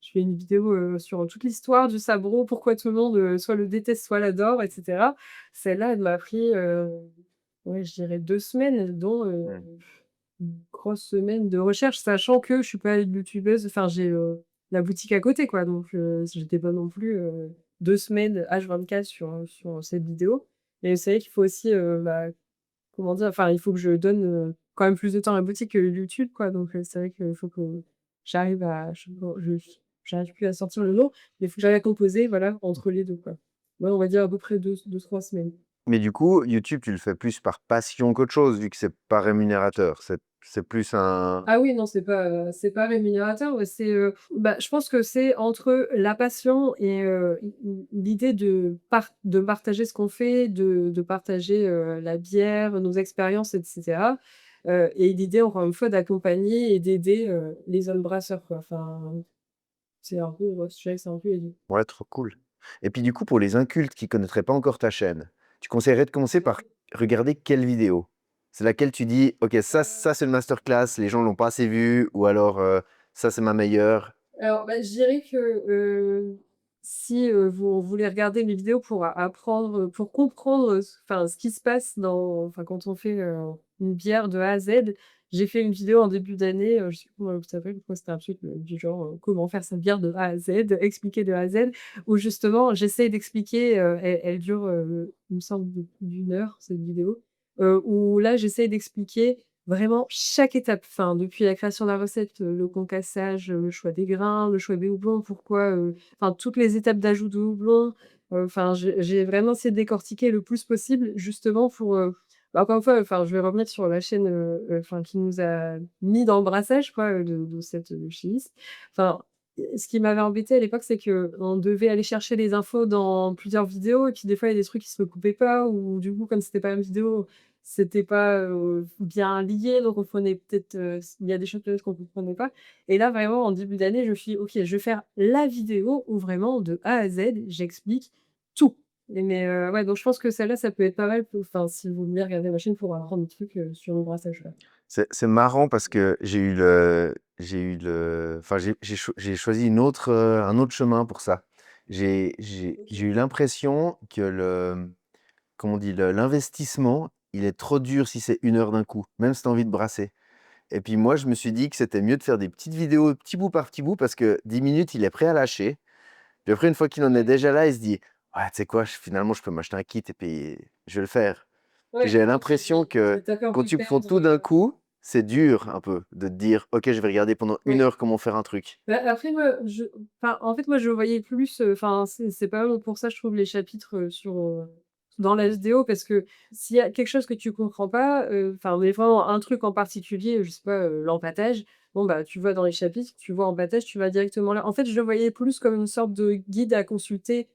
je fais une vidéo, sur toute l'histoire du sabron, pourquoi tout le monde, soit le déteste, soit l'adore et cetera. Celle-là, elle m'a pris, ouais, je dirais 2 semaines, dont, Mmh. une grosse semaine de recherche, sachant que je suis pas youtubeuse, enfin j'ai, la boutique à côté quoi, donc j'étais pas non plus, 2 semaines H24 sur cette vidéo. Et c'est vrai qu'il faut aussi, bah, comment dire? Enfin, il faut que je donne, quand même plus de temps à la boutique que YouTube quoi, donc c'est vrai qu'il faut que j'arrive à j'arrive plus à sortir le nom, mais il faut que j'arrive à composer, voilà, entre les 2 quoi. Ouais, on va dire à peu près deux trois semaines. Mais du coup, YouTube, tu le fais plus par passion qu'autre chose, vu que c'est pas rémunérateur. C'est plus un Ah oui, non, c'est pas rémunérateur, ouais, c'est, bah, je pense que c'est entre la passion et l'idée de partager ce qu'on fait, de partager, la bière, nos expériences et cetera, et l'idée encore une fois d'accompagner et d'aider, les jeunes brasseurs, quoi. Enfin, c'est un peu, ouais, je dirais que c'est un peu les 2. ouais, trop cool. Et puis du coup, pour les incultes qui connaîtraient pas encore ta chaîne, tu conseillerais de commencer par regarder quelle vidéo? C'est laquelle tu dis: «OK, ça c'est le masterclass, les gens l'ont pas assez vu» ou alors, «Ça c'est ma meilleure»? Alors, bah, je dirais que, si, vous voulez regarder mes vidéos pour apprendre, pour comprendre, enfin, ce qui se passe quand on fait, une bière de A à Z. J'ai fait une vidéo en début d'année, je sais plus comment elle s'appelle, je crois que c'était un truc, du genre, «Comment faire sa bière de A à Z», expliqué de A à Z, où justement j'essaie d'expliquer, elle dure, il me semble d'1 heure cette vidéo, où là j'essaie d'expliquer vraiment chaque étape, enfin, depuis la création de la recette, le concassage, le choix des grains, le choix des houblons, pourquoi, enfin, toutes les étapes d'ajout de houblon, enfin, j'ai vraiment essayé de décortiquer le plus possible justement pour, bah, encore une fois, enfin, je vais revenir sur la chaîne, enfin, qui nous a mis dans le brassage quoi, de cette, chimiste. Enfin, ce qui m'avait embêté à l'époque, c'est qu'on devait aller chercher les infos dans plusieurs vidéos et puis des fois, il y a des trucs qui se recoupaient pas ou du coup, comme c'était pas la même vidéo, c'était pas, bien lié, donc on prenait peut-être, il y a des choses peut-être qu'on comprenait pas. Et là, vraiment, en début d'année, je me suis dit: «OK, je vais faire la vidéo où vraiment de A à Z, j'explique tout». Mais ouais, donc je pense que celle-là, ça peut être pas mal enfin, si vous voulez regarder ma chaîne pour apprendre des trucs, sur le brassage, ouais. C'est marrant parce que enfin j'ai choisi un autre chemin pour ça. J'ai OK. eu l'impression que comment on dit? L'investissement, il est trop dur si c'est 1 heure d'un coup, même si tu as envie de brasser. Et puis moi, je me suis dit que c'était mieux de faire des petites vidéos, petit bout par petit bout, parce que 10 minutes, il est prêt à lâcher. Puis après, une fois qu'il en est Ouais. déjà là, il se dit: «Ouais, tu sais quoi? Finalement, je peux m'acheter un kit et puis je vais le faire». Puis Ouais, j'ai et puis l'impression que il t'a fait un quand peu tu prends perdre, tout d'un coup, c'est dur un peu de te dire: «OK, je vais regarder pendant 1 ouais. heure comment faire un truc». Bah, après moi, enfin, en fait, moi, je voyais plus, enfin, c'est pas mal pour ça, je trouve, les chapitres, dans la vidéo parce que s'il y a quelque chose que tu comprends pas, enfin, mais vraiment un truc en particulier, je sais pas, l'empâtage, bon, bah, tu vas dans les chapitres, tu vois empâtage, tu vas directement là. En fait, je le voyais plus comme une sorte de guide à consulter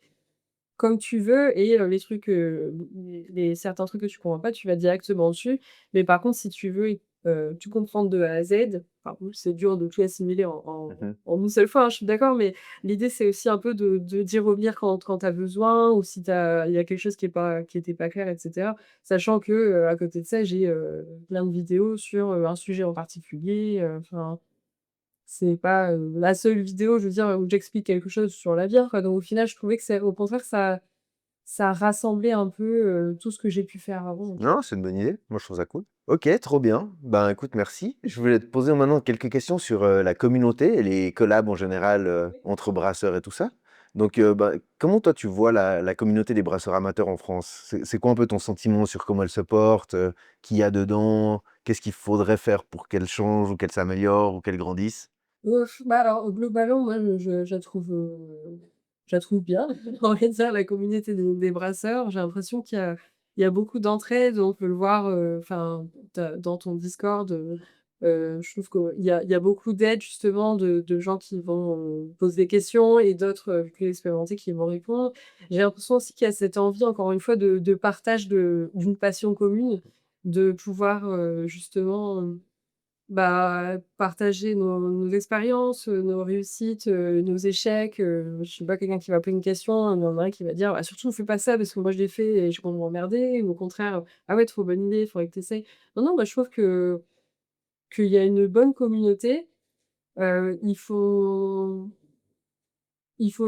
comme tu veux et les trucs, les certains trucs que tu comprends pas, tu vas directement dessus. Mais par contre, si tu veux tout comprendre de A à Z, enfin, oui, c'est dur de tout assimiler Mmh. en une seule fois, hein, je suis d'accord, mais l'idée, c'est aussi un peu de d'y revenir quand tu as besoin ou si il y a quelque chose qui était pas clair et cetera. Sachant que, à côté de ça, j'ai, plein de vidéos sur, un sujet en particulier, enfin c'est pas, la seule vidéo, je veux dire, où j'explique quelque chose sur la bière, quoi. Donc au final, je trouvais que c'est au contraire, ça rassemblait un peu, tout ce que j'ai pu faire avant. Non, c'est une bonne idée. Moi, je trouve ça cool. OK, trop bien. Ben, écoute, merci. Je voulais te poser maintenant quelques questions sur, la communauté et les collabs en général, Oui. entre brasseurs et tout ça. Donc, bah, comment toi tu vois la communauté des brasseurs amateurs en France? C'est quoi un peu ton sentiment sur comment elle se porte, qui y a dedans? Qu'est-ce qu'il faudrait faire pour qu'elle change ou qu'elle s'améliore ou qu'elle grandisse? Bah, alors, globalement, moi, je la trouve bien. On va dire la communauté des brasseurs. J'ai l'impression qu'il y a beaucoup d'entraide. On peut le voir, enfin, dans ton Discord, Je trouve qu'il y a beaucoup d'aides justement de gens qui vont, poser des questions et d'autres, plus expérimentés qui vont répondre. J'ai l'impression aussi qu'il y a cette envie encore une fois de partage d'une passion commune, de pouvoir, justement, bah, partager nos expériences, nos réussites, nos échecs, je suis pas quelqu'un qui va poser une question, il y en a un qui va dire: «Bah, surtout fais pas ça parce que moi je l'ai fait et j'ai pas envie de m'emmerder» ou au contraire: «Ah ouais, trop bonne idée, faudrait que tu essayes». Non, non, moi je trouve qu'il y a une bonne communauté, il faut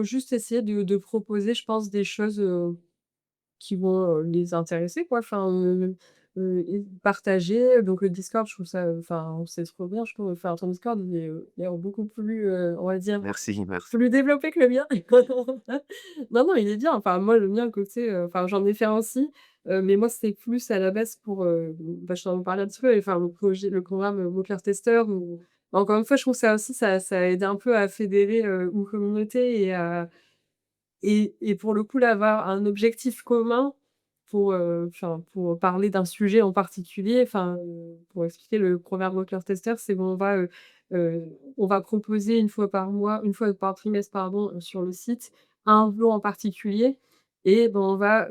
juste essayer de proposer, je pense, des choses, qui vont, les intéresser quoi, enfin, et partager, donc le Discord, je trouve ça, enfin, c'est trop bien, je trouve, enfin, ton Discord, il est beaucoup plus, on va dire, Merci, merci. plus développé que le mien. Non, non, il est bien, enfin, moi, le mien, côté, enfin, j'en ai fait un aussi, mais moi, c'était plus à la base pour, bah, je t'en parlais un petit peu, enfin, le programme, Moncler Tester où encore une fois, je trouve ça aussi, ça aide un peu à fédérer, une communauté et pour le coup, là, avoir un objectif commun pour, enfin, pour parler d'un sujet en particulier, enfin, pour expliquer le proverbe Mocker Tester, c'est on va proposer une fois par trimestre, pardon, sur le site, un lot en particulier et ben, on va,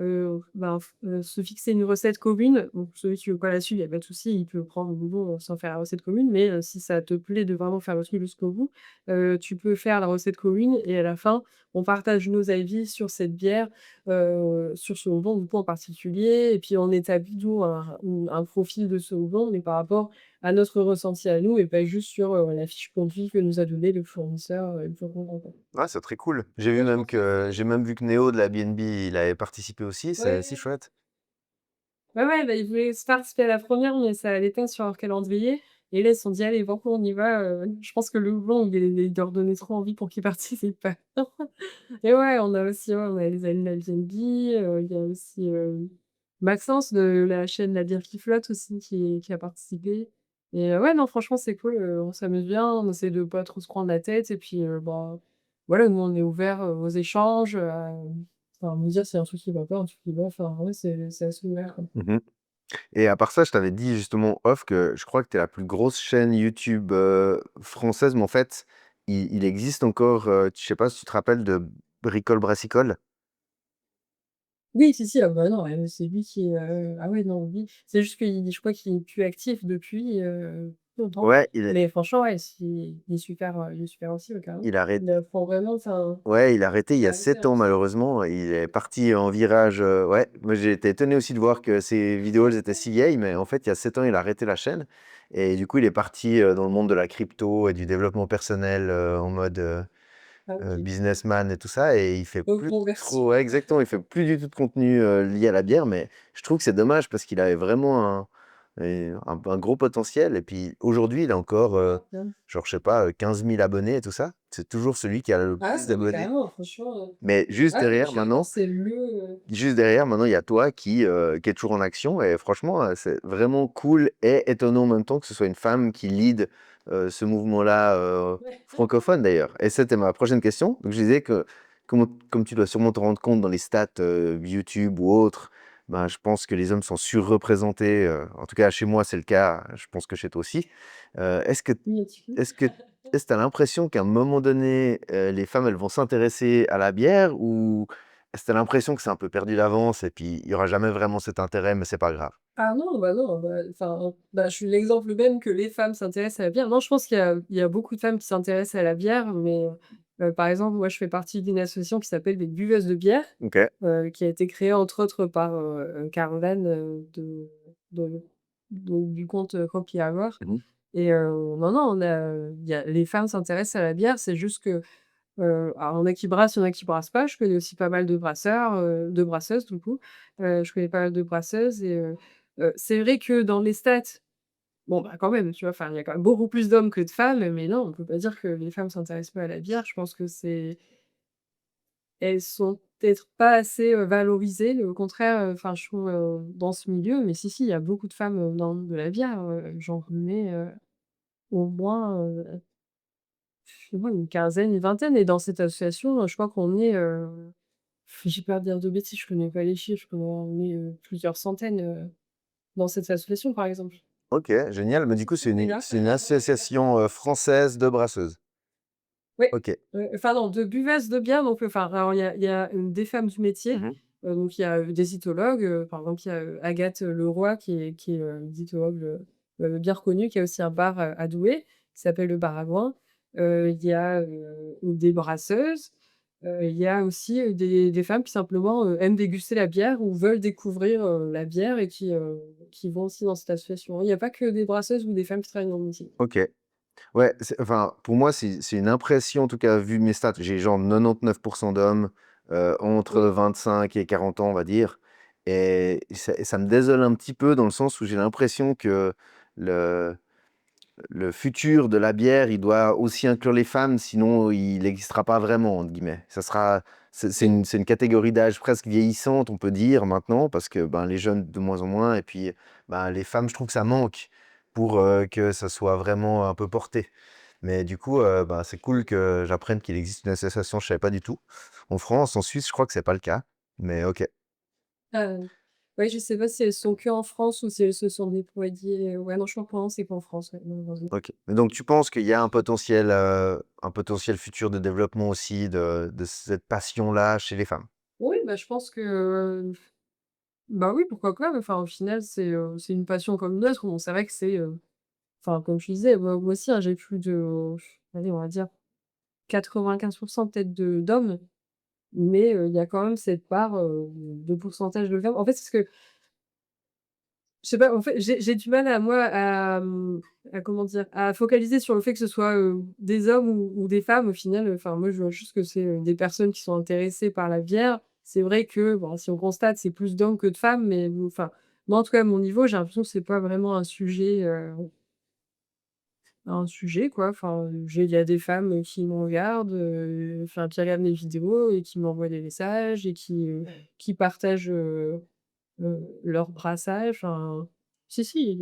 se fixer une recette commune. Donc celui qui veut pas la suivre, il y a pas de souci, il peut prendre le lot sans faire la recette commune, mais si ça te plaît de vraiment faire le truc jusqu'au bout, tu peux faire la recette commune et à la fin, on partage nos avis sur cette bière, sur ce houblon du coup en particulier et puis on établit nous un profil de ce houblon, mais par rapport à notre ressenti à nous et pas juste sur, la fiche produit que nous a donné le fournisseur, le plus grand quoi. Ouais, c'est très cool. Ouais, je pense que c'est J'ai même vu que Néo de la BNB, il avait participé aussi, c'est aussi ouais. chouette. Ouais, ouais, bah, ils voulaient se participer à la première mais ça allait pas sur leur calendrier et là, ils se sont dit: «Allez, banco, on y va», je pense que le houblon, il leur donnait trop envie pour qu'ils participent pas. Et ouais, on a aussi, ouais, on a les amis d'Airbnb, il y a aussi, Maxence de la chaîne La Bière qui flotte aussi qui a participé et ouais, non, franchement, c'est cool, on s'amuse bien, on essaie de pas trop se prendre la tête et puis, bah, voilà, nous, on est ouverts, aux échanges, enfin, me dire s'il y a un truc qui va pas, un truc qui va, enfin, ouais, c'est assez ouvert, quoi. Mmh. Et à part ça, je t'avais dit justement off que je crois que tu es la plus grosse chaîne YouTube, française, mais en fait, il existe encore, je sais pas si tu te rappelles de Bricole Brassicole? Oui, si, si, ah bah, non, c'est lui qui, ah ouais, non, lui, c'est juste qu'il je crois qu'il est plus actif depuis, longtemps. Ouais, Mais franchement, ouais, il est super aussi, ouais, carrément. il a arrêt Il apprend vraiment, enfin, ouais, il a arrêté il y il a a arrêté 7 un ans petit malheureusement. Il est parti en virage, ouais, moi j'ai été étonné aussi de voir que ses vidéos, elles étaient si vieilles, mais en fait, il y a 7 ans, il a arrêté la chaîne et du coup, il est parti, dans le monde de la crypto et du développement personnel, en mode, ah OK. businessman et tout ça et il fait plus Reconversion. trop ouais, exactement, il fait plus du tout de contenu, lié à la bière, mais je trouve que c'est dommage parce qu'il avait vraiment un gros potentiel et puis aujourd'hui, il a encore, Bien. genre, je sais pas, 15 000 abonnés et tout ça. C'est toujours celui qui a le Ah plus ouais, non, mais d'abonnés. carrément, franchement, Mais ah oui, carrément, c'est juste derrière, maintenant, il y a toi qui est toujours en action et franchement, c'est vraiment cool et étonnant en même temps que ce soit une femme qui lead, ce mouvement-là, ouais. francophone d'ailleurs. Et c'était ma prochaine question. Donc je disais que comme tu dois sûrement te rendre compte dans les stats, YouTube ou autres, ben, je pense que les hommes sont surreprésentés, en tout cas chez moi c'est le cas, je pense que chez toi aussi. Heu, est-ce que Oui, un petit peu. est-ce que est-ce que tu as l'impression qu'à un moment donné, les femmes, elles vont s'intéresser à la bière ou est-ce que tu as l'impression que c'est un peu perdu d'avance et puis il y aura jamais vraiment cet intérêt, mais c'est pas grave? Ah non, bah, enfin, bah, je suis l'exemple même que les femmes s'intéressent à la bière. Non, je pense qu'il y a beaucoup de femmes qui s'intéressent à la bière, mais par exemple, moi, je fais partie d'une association qui s'appelle les Buveuses de bière, OK. qui a été créée entre autres par, Caroline, du compte, Copy Avoir Mmh. et non, non, il y a les femmes s'intéressent à la bière, c'est juste que, alors il y en a qui brassent, il y en a qui brassent pas. Je connais aussi pas mal de brasseurs, de brasseuses du coup. Je connais pas mal de brasseuses et c'est vrai que dans les stats, bon, bah, quand même, tu vois? Enfin, il y a quand même beaucoup plus d'hommes que de femmes, mais non, on peut pas dire que les femmes s'intéressent pas à la bière. Je pense que elles sont peut-être pas assez, valorisées. Au contraire, enfin, je trouve, dans ce milieu, mais si, si, il y a beaucoup de femmes, dans le monde de la bière, j'en connais, au moins, je sais pas, une quinzaine, une vingtaine et dans cette association, je crois qu'on est, j'ai peur de dire de bêtises, je connais pas les chiffres, on est, plusieurs centaines, dans cette association, par exemple. OK, génial. Mais du coup, C'est là. c'est une association, française de brasseuses? Ouais, OK. enfin non, de buveuses de bière, donc enfin, alors il y a, des femmes du métier, Mmh. donc il y a, des zytologues, par exemple, il y a, Agathe Leroy qui est, zytologue, bien reconnue, qui a aussi un bar, à Douai, qui s'appelle le Bar à Vin. Il y a, des brasseuses, il y a aussi, des femmes qui simplement, aiment déguster la bière ou veulent découvrir, la bière et qui vont aussi dans cette association. Il y a pas que des brasseuses ou des femmes qui travaillent dans le métier. OK. Ouais, enfin, pour moi, c'est une impression, en tout cas, vu mes stats. J'ai genre 99 d'hommes, entre Oui. 25 et 40 ans, on va dire. Et ça me désole un petit peu dans le sens où j'ai l'impression que le, le futur de la bière, il doit aussi inclure les femmes, sinon il n'existera pas vraiment, entre guillemets. Oui. C'est une catégorie d'âge presque vieillissante, on peut dire maintenant, parce que ben, les jeunes de moins en moins, et puis ben, les femmes, je trouve que ça manque pour que ça soit vraiment un peu porté. Mais du coup, ben, c'est cool que j'apprenne qu'il existe une association, je savais pas du tout. En France, en Suisse, je crois que c'est pas le cas. Mais ok. Ouais, je sais pas si elles sont qu'en France ou si elles se sont déployées, ouais, non, je crois pour c'est qu'en France, ouais, malheureusement. Ok. Mais donc tu penses qu'il y a un potentiel futur de développement aussi de cette passion-là chez les femmes? Oui, bah, je pense que, bah, oui, pourquoi pas? Enfin, au final, c'est une passion comme une autre. Bon, c'est vrai que enfin, comme je disais, moi aussi, hein, j'ai plus de, allez, on va dire 95 peut-être d'hommes, mais il y a quand même cette part, de pourcentage de femmes. En fait, c'est ce que je sais pas, en fait, j'ai du mal à moi à comment dire? À focaliser sur le fait que ce soit, des hommes ou des femmes au final, enfin moi je vois juste que c'est, des personnes qui sont intéressées par la bière. C'est vrai que, bon, si on constate, c'est plus d'hommes que de femmes, mais bon, enfin, moi en tout cas à mon niveau, j'ai l'impression que c'est pas vraiment un sujet quoi. Enfin, il y a des femmes, qui me regardent, enfin qui regardent mes vidéos et qui m'envoient des messages et qui partagent, leur brassage, enfin si, si,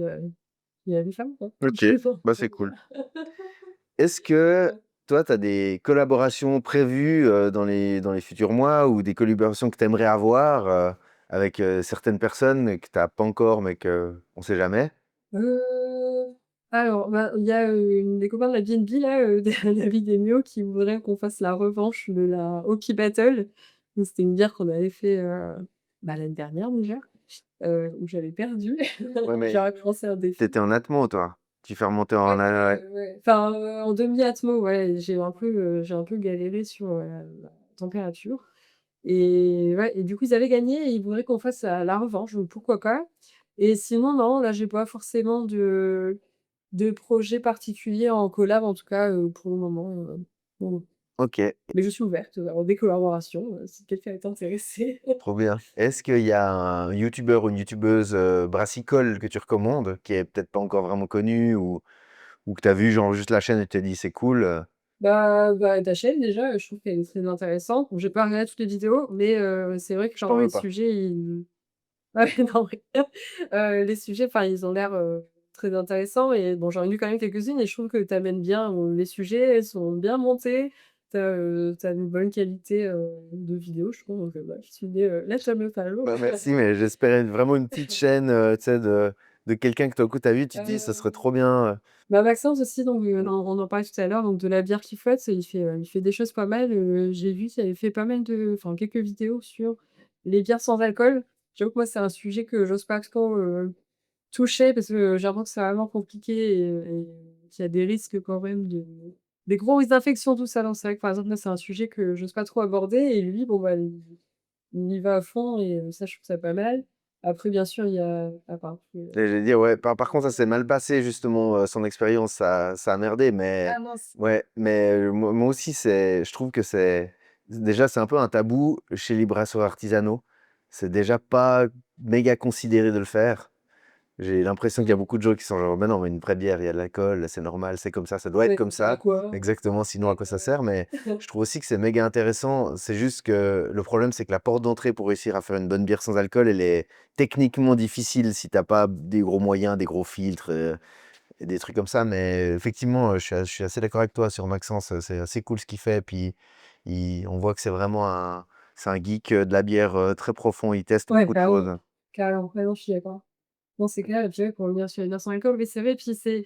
il y a des femmes, quoi. Ok, bah c'est cool. Est-ce que Ouais. toi, tu as des collaborations prévues dans les futurs mois ou des collaborations que tu aimerais avoir avec certaines personnes que tu n'as pas encore, mais que on sait jamais? Heu, alors, bah, il y a, une des copains de la BNB là, David et Mio qui voudraient qu'on fasse la revanche de la Hockey Battle. Donc c'était une bière qu'on avait fait, bah, l'année dernière déjà, où j'avais perdu. Ouais, mais J'aurais pu lancer un tu défi. étais en atmo, toi. Tu fais remonter en... Ouais, Ouais. ouais. Enfin, en demi-atmo, ouais, j'ai un peu galéré sur, la température et ouais et du coup, ils avaient gagné et ils voudraient qu'on fasse, la revanche, donc pourquoi pas? Et sinon, non, là, j'ai pas forcément de projet particulier en collab, en tout cas, pour le moment, non. Ok, Mais je suis ouverte, à des collaborations, si quelqu'un est intéressé. trop bien. Est-ce qu'il y a un youtubeur ou une youtubeuse brassicole que tu recommandes, qui est peut-être pas encore vraiment connu ou que tu as vu genre juste la chaîne et tu t'es dit c'est cool? Bah, ta chaîne déjà, je trouve qu'elle est très intéressante. Bon, j'ai pas regardé toutes les vidéos, mais c'est vrai que Je t'en genre les veux pas. sujets, ils ouais, non, mais les sujets, enfin, ils ont l'air, très intéressants et bon, j'en ai lu quand même quelques-unes et je trouve que tu amènes bien, les sujets, elles sont bien montés. Tu as une bonne qualité, de vidéo, je trouve, donc bah, je suis là, ça me parle. Bah, merci, mais j'espérais vraiment une petite chaîne, tu sais, de quelqu'un que d'un coup tu as vu, tu te dis: «Ça serait trop bien», Bah, Maxence aussi, donc mmh, on en parlait tout à l'heure, donc de la bière qu'il flotte, il fait des choses pas mal, j'ai vu qu'il avait fait pas mal de quelques vidéos sur les bières sans alcool. J'avoue que moi, c'est un sujet que j'ose pas trop, toucher parce que j'ai l'impression que c'est vraiment compliqué et qu'il y a des risques quand même des gros risques d'infection, tout ça, donc c'est vrai que, par exemple, là, c'est un sujet que j'ose pas trop aborder et lui, bon, bah, il y va à fond et ça, je trouve ça pas mal. Après, bien sûr, il y a et j'ai dit: «Ouais», par contre, ça s'est mal passé justement, son expérience, ça a merdé, mais ah mince! ouais, mais moi aussi, je trouve que déjà, c'est un peu un tabou chez les brasseurs artisanaux. C'est déjà pas méga considéré de le faire. J'ai l'impression qu'il y a Mmh. beaucoup de gens qui sont genre: «Mais non, mais une vraie bière, il y a de l'alcool, c'est normal, c'est comme ça doit être Ouais, comme ça sert à ça». quoi? Exactement, sinon à quoi ça Ouais. sert? Mais je trouve aussi que c'est méga intéressant. C'est juste que le problème, c'est que la porte d'entrée pour réussir à faire une bonne bière sans alcool, elle est techniquement difficile si tu pas des gros moyens, des gros filtres, et des trucs comme ça. Mais effectivement, je suis assez d'accord avec toi sur Maxence, c'est assez cool ce qu'il fait. Puis on voit que c'est un geek, de la bière, très profond. Il teste Ouais, beaucoup de carrément, choses. carrément. Ouais, non, je suis d'accord. Non, c'est clair et puis ouais, pour revenir sur les bières sans alcool, oui, c'est vrai, puis c'est,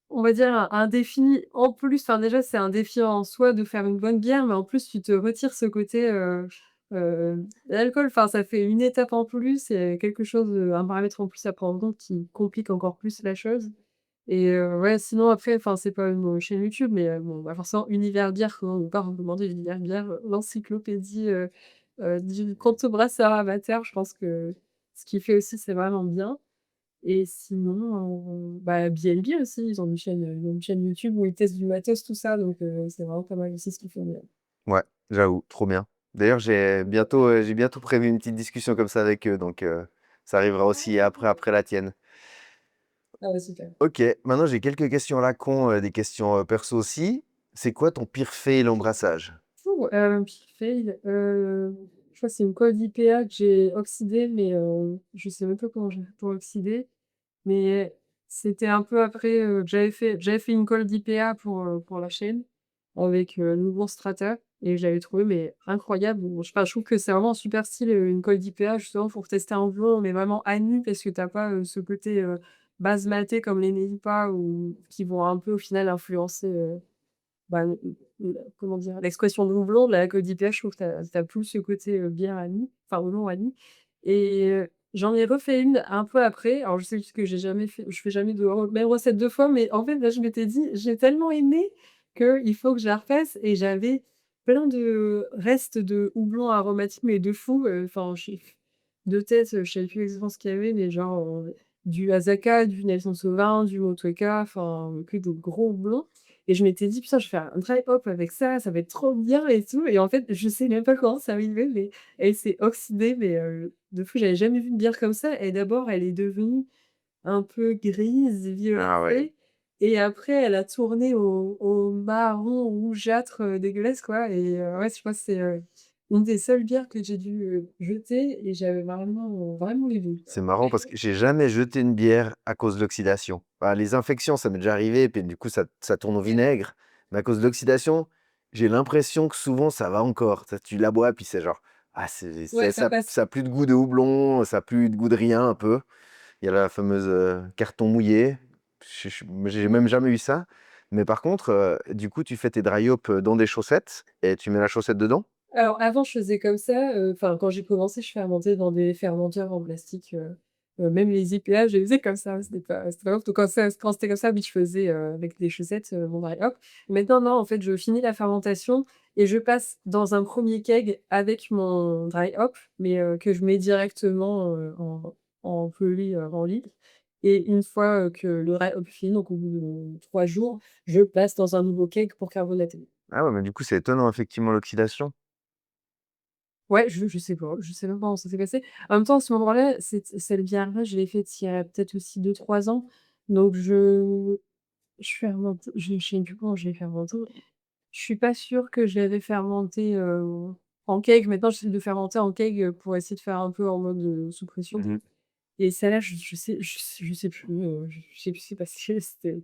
on va dire, un défi en plus, enfin, déjà, c'est un défi en soi de faire une bonne bière, mais en plus, tu te retires ce côté, l'alcool, enfin, ça fait une étape en plus et quelque chose, un paramètre en plus à prendre en compte qui complique encore plus la chose et ouais, sinon après, enfin, c'est pas une chaîne YouTube, mais bon, bah, forcément, Univers Bière, comment ne pas recommander Univers Bière, l'encyclopédie, du contre-brasseur amateur. Je pense que ce qu'il fait aussi, c'est vraiment bien. Et sinon, bah, B&B aussi, ils ont une chaîne YouTube où ils testent du matos, tout ça, donc c'est vraiment pas mal aussi ce qu'ils font bien. Ouais, j'avoue, trop bien. D'ailleurs, j'ai bientôt prévu une petite discussion comme ça avec eux, donc ça arrivera aussi après la tienne. Ah ouais, super. Ok, maintenant j'ai quelques questions à la con, des questions perso aussi. C'est quoi ton pire fail en brassage? Ouh, pire fail, je crois que c'est une colle IPA que j'ai oxydée, mais je sais même pas comment j'ai fait pour oxyder. Mais c'était un peu après, que j'avais fait une colle d'IPA pour la chaîne avec, Nouveau Strata et je l'avais trouvé mais incroyable. Bon, je sais pas, je trouve que c'est vraiment un super style, une colle d'IPA justement pour tester un blond, mais vraiment à nu parce que tu as pas, ce côté, base matée comme les Nevipa ou qui vont un peu au final influencer, bah, comment dire? L'expression de houblon de la colle d'IPA, je trouve que tu as plus ce côté, bière à nu, enfin houblon à nu et j'en ai refait une un peu après. Alors je sais juste que je fais jamais de même recette 2 fois, mais en fait, là, je m'étais dit: «J'ai tellement aimé qu'il faut que je la refasse» et j'avais plein de restes de houblon aromatique, mais de fou, enfin, de tête, je savais plus exactement ce qu'il y avait, mais genre, du Azacca, du Nelson Sauvin, du Motueka, enfin, que de gros houblons et je m'étais dit: «Putain, je vais faire un dry hop avec ça va être trop bien et tout» et en fait, je sais même pas comment c'est arrivé, mais elle s'est oxydée, mais de fou, j'avais jamais vu une bière comme ça et d'abord, elle est devenue un peu grise, Ah ouais. violacée et après elle a tourné au marron rougeâtre, dégueulasse, quoi et ouais, je crois que c'est, une des seules bières que j'ai dû, jeter et j'avais vraiment, vraiment les boules, quoi. C'est marrant parce que j'ai jamais jeté une bière à cause de l'oxydation. Bah, les infections, ça m'est déjà arrivé, puis du coup, ça tourne au vinaigre. Mais à cause de l'oxydation, j'ai l'impression que souvent, ça va encore. Tu la bois, puis c'est genre, ah, Ouais, ça passe. ça a plus de goût de houblon, ça a plus de goût de rien, un peu. Il y a la fameuse carton mouillé. J'ai même jamais eu ça. Mais par contre, du coup, tu fais tes dry hop dans des chaussettes et tu mets la chaussette dedans? Alors avant, je faisais comme ça, enfin quand j'ai commencé, je fermentais dans des fermenteurs en plastique, même les IPA, je les faisais comme ça, c'était pas ouf. Donc quand c'était comme ça, oui, je faisais, avec des chaussettes, mon dry hop. Maintenant, non, en fait, je finis la fermentation et je passe dans un premier keg avec mon dry hop, mais que je mets directement, en peli, en litre et une fois, que le dry hop est fini, donc au bout de 3 jours, je passe dans un nouveau keg pour carbonater. Ah ouais, mais du coup, c'est étonnant, effectivement, l'oxydation. Ouais, je sais pas, je sais même pas comment ça s'est passé. En même temps, à ce moment-là, cette bière-là, je l'ai faite il y a peut-être aussi 2 3 ans, donc je fermente je sais plus comment je l'ai fermentée. Je suis pas sûre que je l'avais fermentée, en keg. Maintenant, j'essaie de fermenter en keg, pour essayer de faire un peu en mode, sous pression Mhm. et celle-là, je sais plus, je sais plus ce qui s'est passé, c'était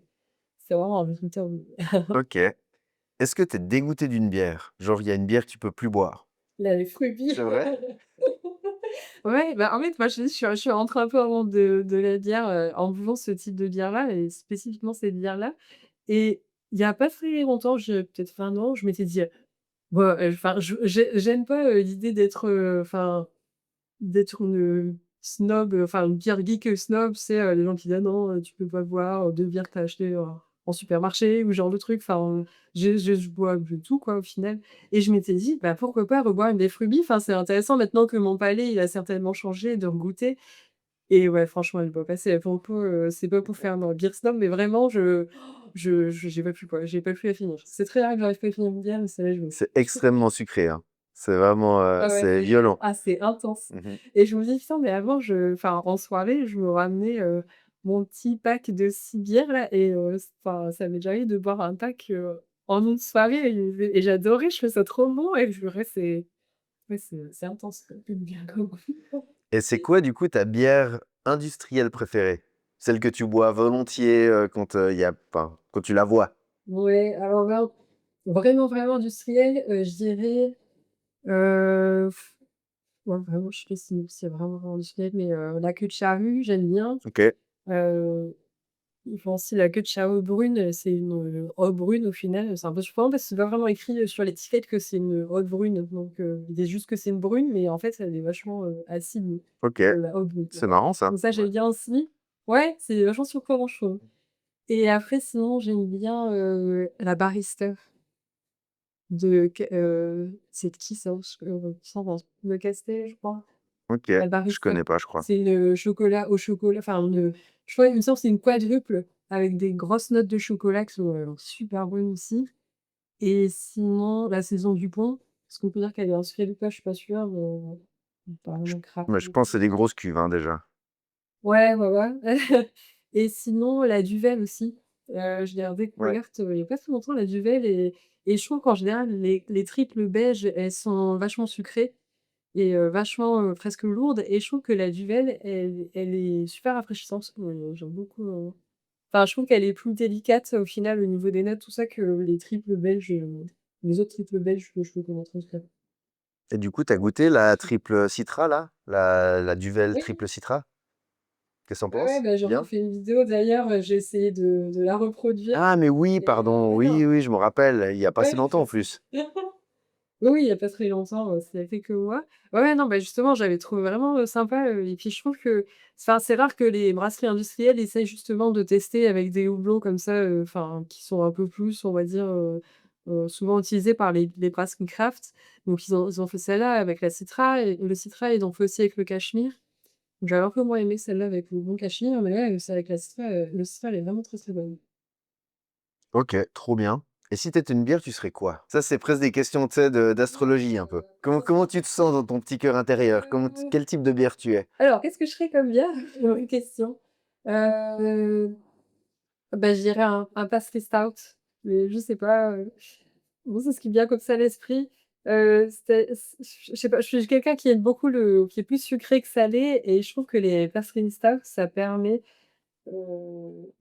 vraiment un résultat Ok. Est-ce que tu es dégoûté d'une bière? Genre, il y a une bière que tu peux plus boire? les fruits. C'est vrai? Ouais, bah, en fait, moi, je suis rentrée un peu avant de la bière, en buvant ce type de bière-là et spécifiquement cette bière-là et il y a pas très longtemps, je peut-être 1 an, je m'étais dit: «Bah, enfin, j'aime pas, l'idée d'être, enfin, d'être une, snob, enfin, une bière geek, snob». C'est les gens qui disent: «Ah non, tu peux pas boire, de bière que tu as achetées, en supermarché» ou ce genre de truc. Enfin, je bois de tout, quoi, au final et je m'étais dit: «Bah, pourquoi pas reboire une des Fruity?» Enfin, c'est intéressant maintenant que mon palais, il a certainement changé, de regoûter et ouais, franchement, elle doit passer. Pour le coup, c'est pas pour faire un beer snob, mais vraiment, j'ai pas pu, quoi. J'ai pas pu la finir. C'est très rare que j'arrive pas à finir une bière, mais celle-là, je me C'est extrêmement sucré, hein. C'est vraiment, ah ouais, c'est violent. c'est intense Mhm. et je me dis: «Putain, mais avant, enfin, en soirée, je me ramenais, mon petit pack de 6 bières là et enfin, ça m'est déjà arrivé de boire un pack, en une soirée et j'adorais, je trouvais ça trop bon et je ouais, c'est intense, une bière comme Et c'est quoi, du coup, ta bière industrielle préférée? Celle que tu bois volontiers quand, enfin, quand tu la vois? ouais, alors là, vraiment, vraiment industriel, je dirais, heu Ouais, vraiment, je sais pas si c'est vraiment industriel, mais la queue de charrue, j'aime bien. OK, Heu, ils font aussi la queue de charrue brune, c'est une, robe brune au final, c'est un peu surprenant parce que c'est pas vraiment écrit, sur l'étiquette que c'est une robe brune, donc ils disent juste que c'est une brune, mais en fait, elle est vachement, acide, OK. la robe brune, quoi. C'est marrant ça. Donc ça, Ouais. j'aime bien aussi. Ouais, c'est vachement surprenant, je trouve. Et après sinon, j'aime bien, la barista c'est de qui ça? Ça dans Le Castel, je crois. OK, La je barista. connais pas, je crois. C'est une, chocolat au chocolat, enfin une, je crois, il me semble que c'est une quadruple avec des grosses notes de chocolat qui sont, super bonnes aussi. Et sinon, la saison du pont, est-ce qu'on peut dire qu'elle est industrielle ou pas? Je suis pas sûre, mais Je apparemment craft mais je et pense que tout. c'est des grosses cuves, hein, déjà. Ouais, ouais, ouais. Et sinon, la Duvel aussi, je l'ai Ouais. redécouverte, il y a pas si longtemps, la Duvel, et je trouve qu'en général, les triples belges, elles sont vachement sucrées et vachement, presque lourdes, et je trouve que la Duvel, elle est super rafraîchissante. J'aime beaucoup, enfin, je trouve qu'elle est plus délicate au final au niveau des notes, tout ça, que les triples belges, les autres triples belges que je peux connaître en tout cas. Et du coup, tu as goûté la triple citra là? La Duvel Oui, triple citra? Qu'est-ce que tu ouais, ouais, penses? bah, j'en ai Bien? fait une vidéo d'ailleurs, j'ai essayé de la reproduire Ah mais oui, et pardon, ouais, oui, non, oui, je me rappelle, il y a pas si ouais. longtemps en plus. Oui, oui, il y a pas très longtemps, ça fait quelques mois. Ouais, ouais, non, bah, justement, j'avais trouvé vraiment, sympa, et puis je trouve que enfin, c'est rare que les brasseries industrielles essayent justement de tester avec des houblons comme ça, enfin, qui sont un peu plus, on va dire, souvent utilisés par les brasseries craft. Donc ils ont fait celle-là avec la Citra, et le Citra, ils ont fait aussi avec le Cachemire. Donc j'avais un peu moins aimé celle-là avec le houblon Cachemire, mais là, c'est avec la Citra, le Citra, elle est vraiment très, très bonne. OK, trop bien. Et si tu étais une bière, tu serais quoi? Ça, c'est presque des questions, tu sais, d'astrologie un peu. Comment tu te sens dans ton petit cœur intérieur? Quel type de bière tu es? Alors, qu'est-ce que je ferais comme bière? Bonne question. Heu, Bah, je dirais un pastry stout, mais je sais pas, bon, c'est ce qui me vient comme ça à l'esprit. C'était c Je sais pas, je suis quelqu'un qui est plus sucré que salé, et je trouve que les pastry stout, ça permet,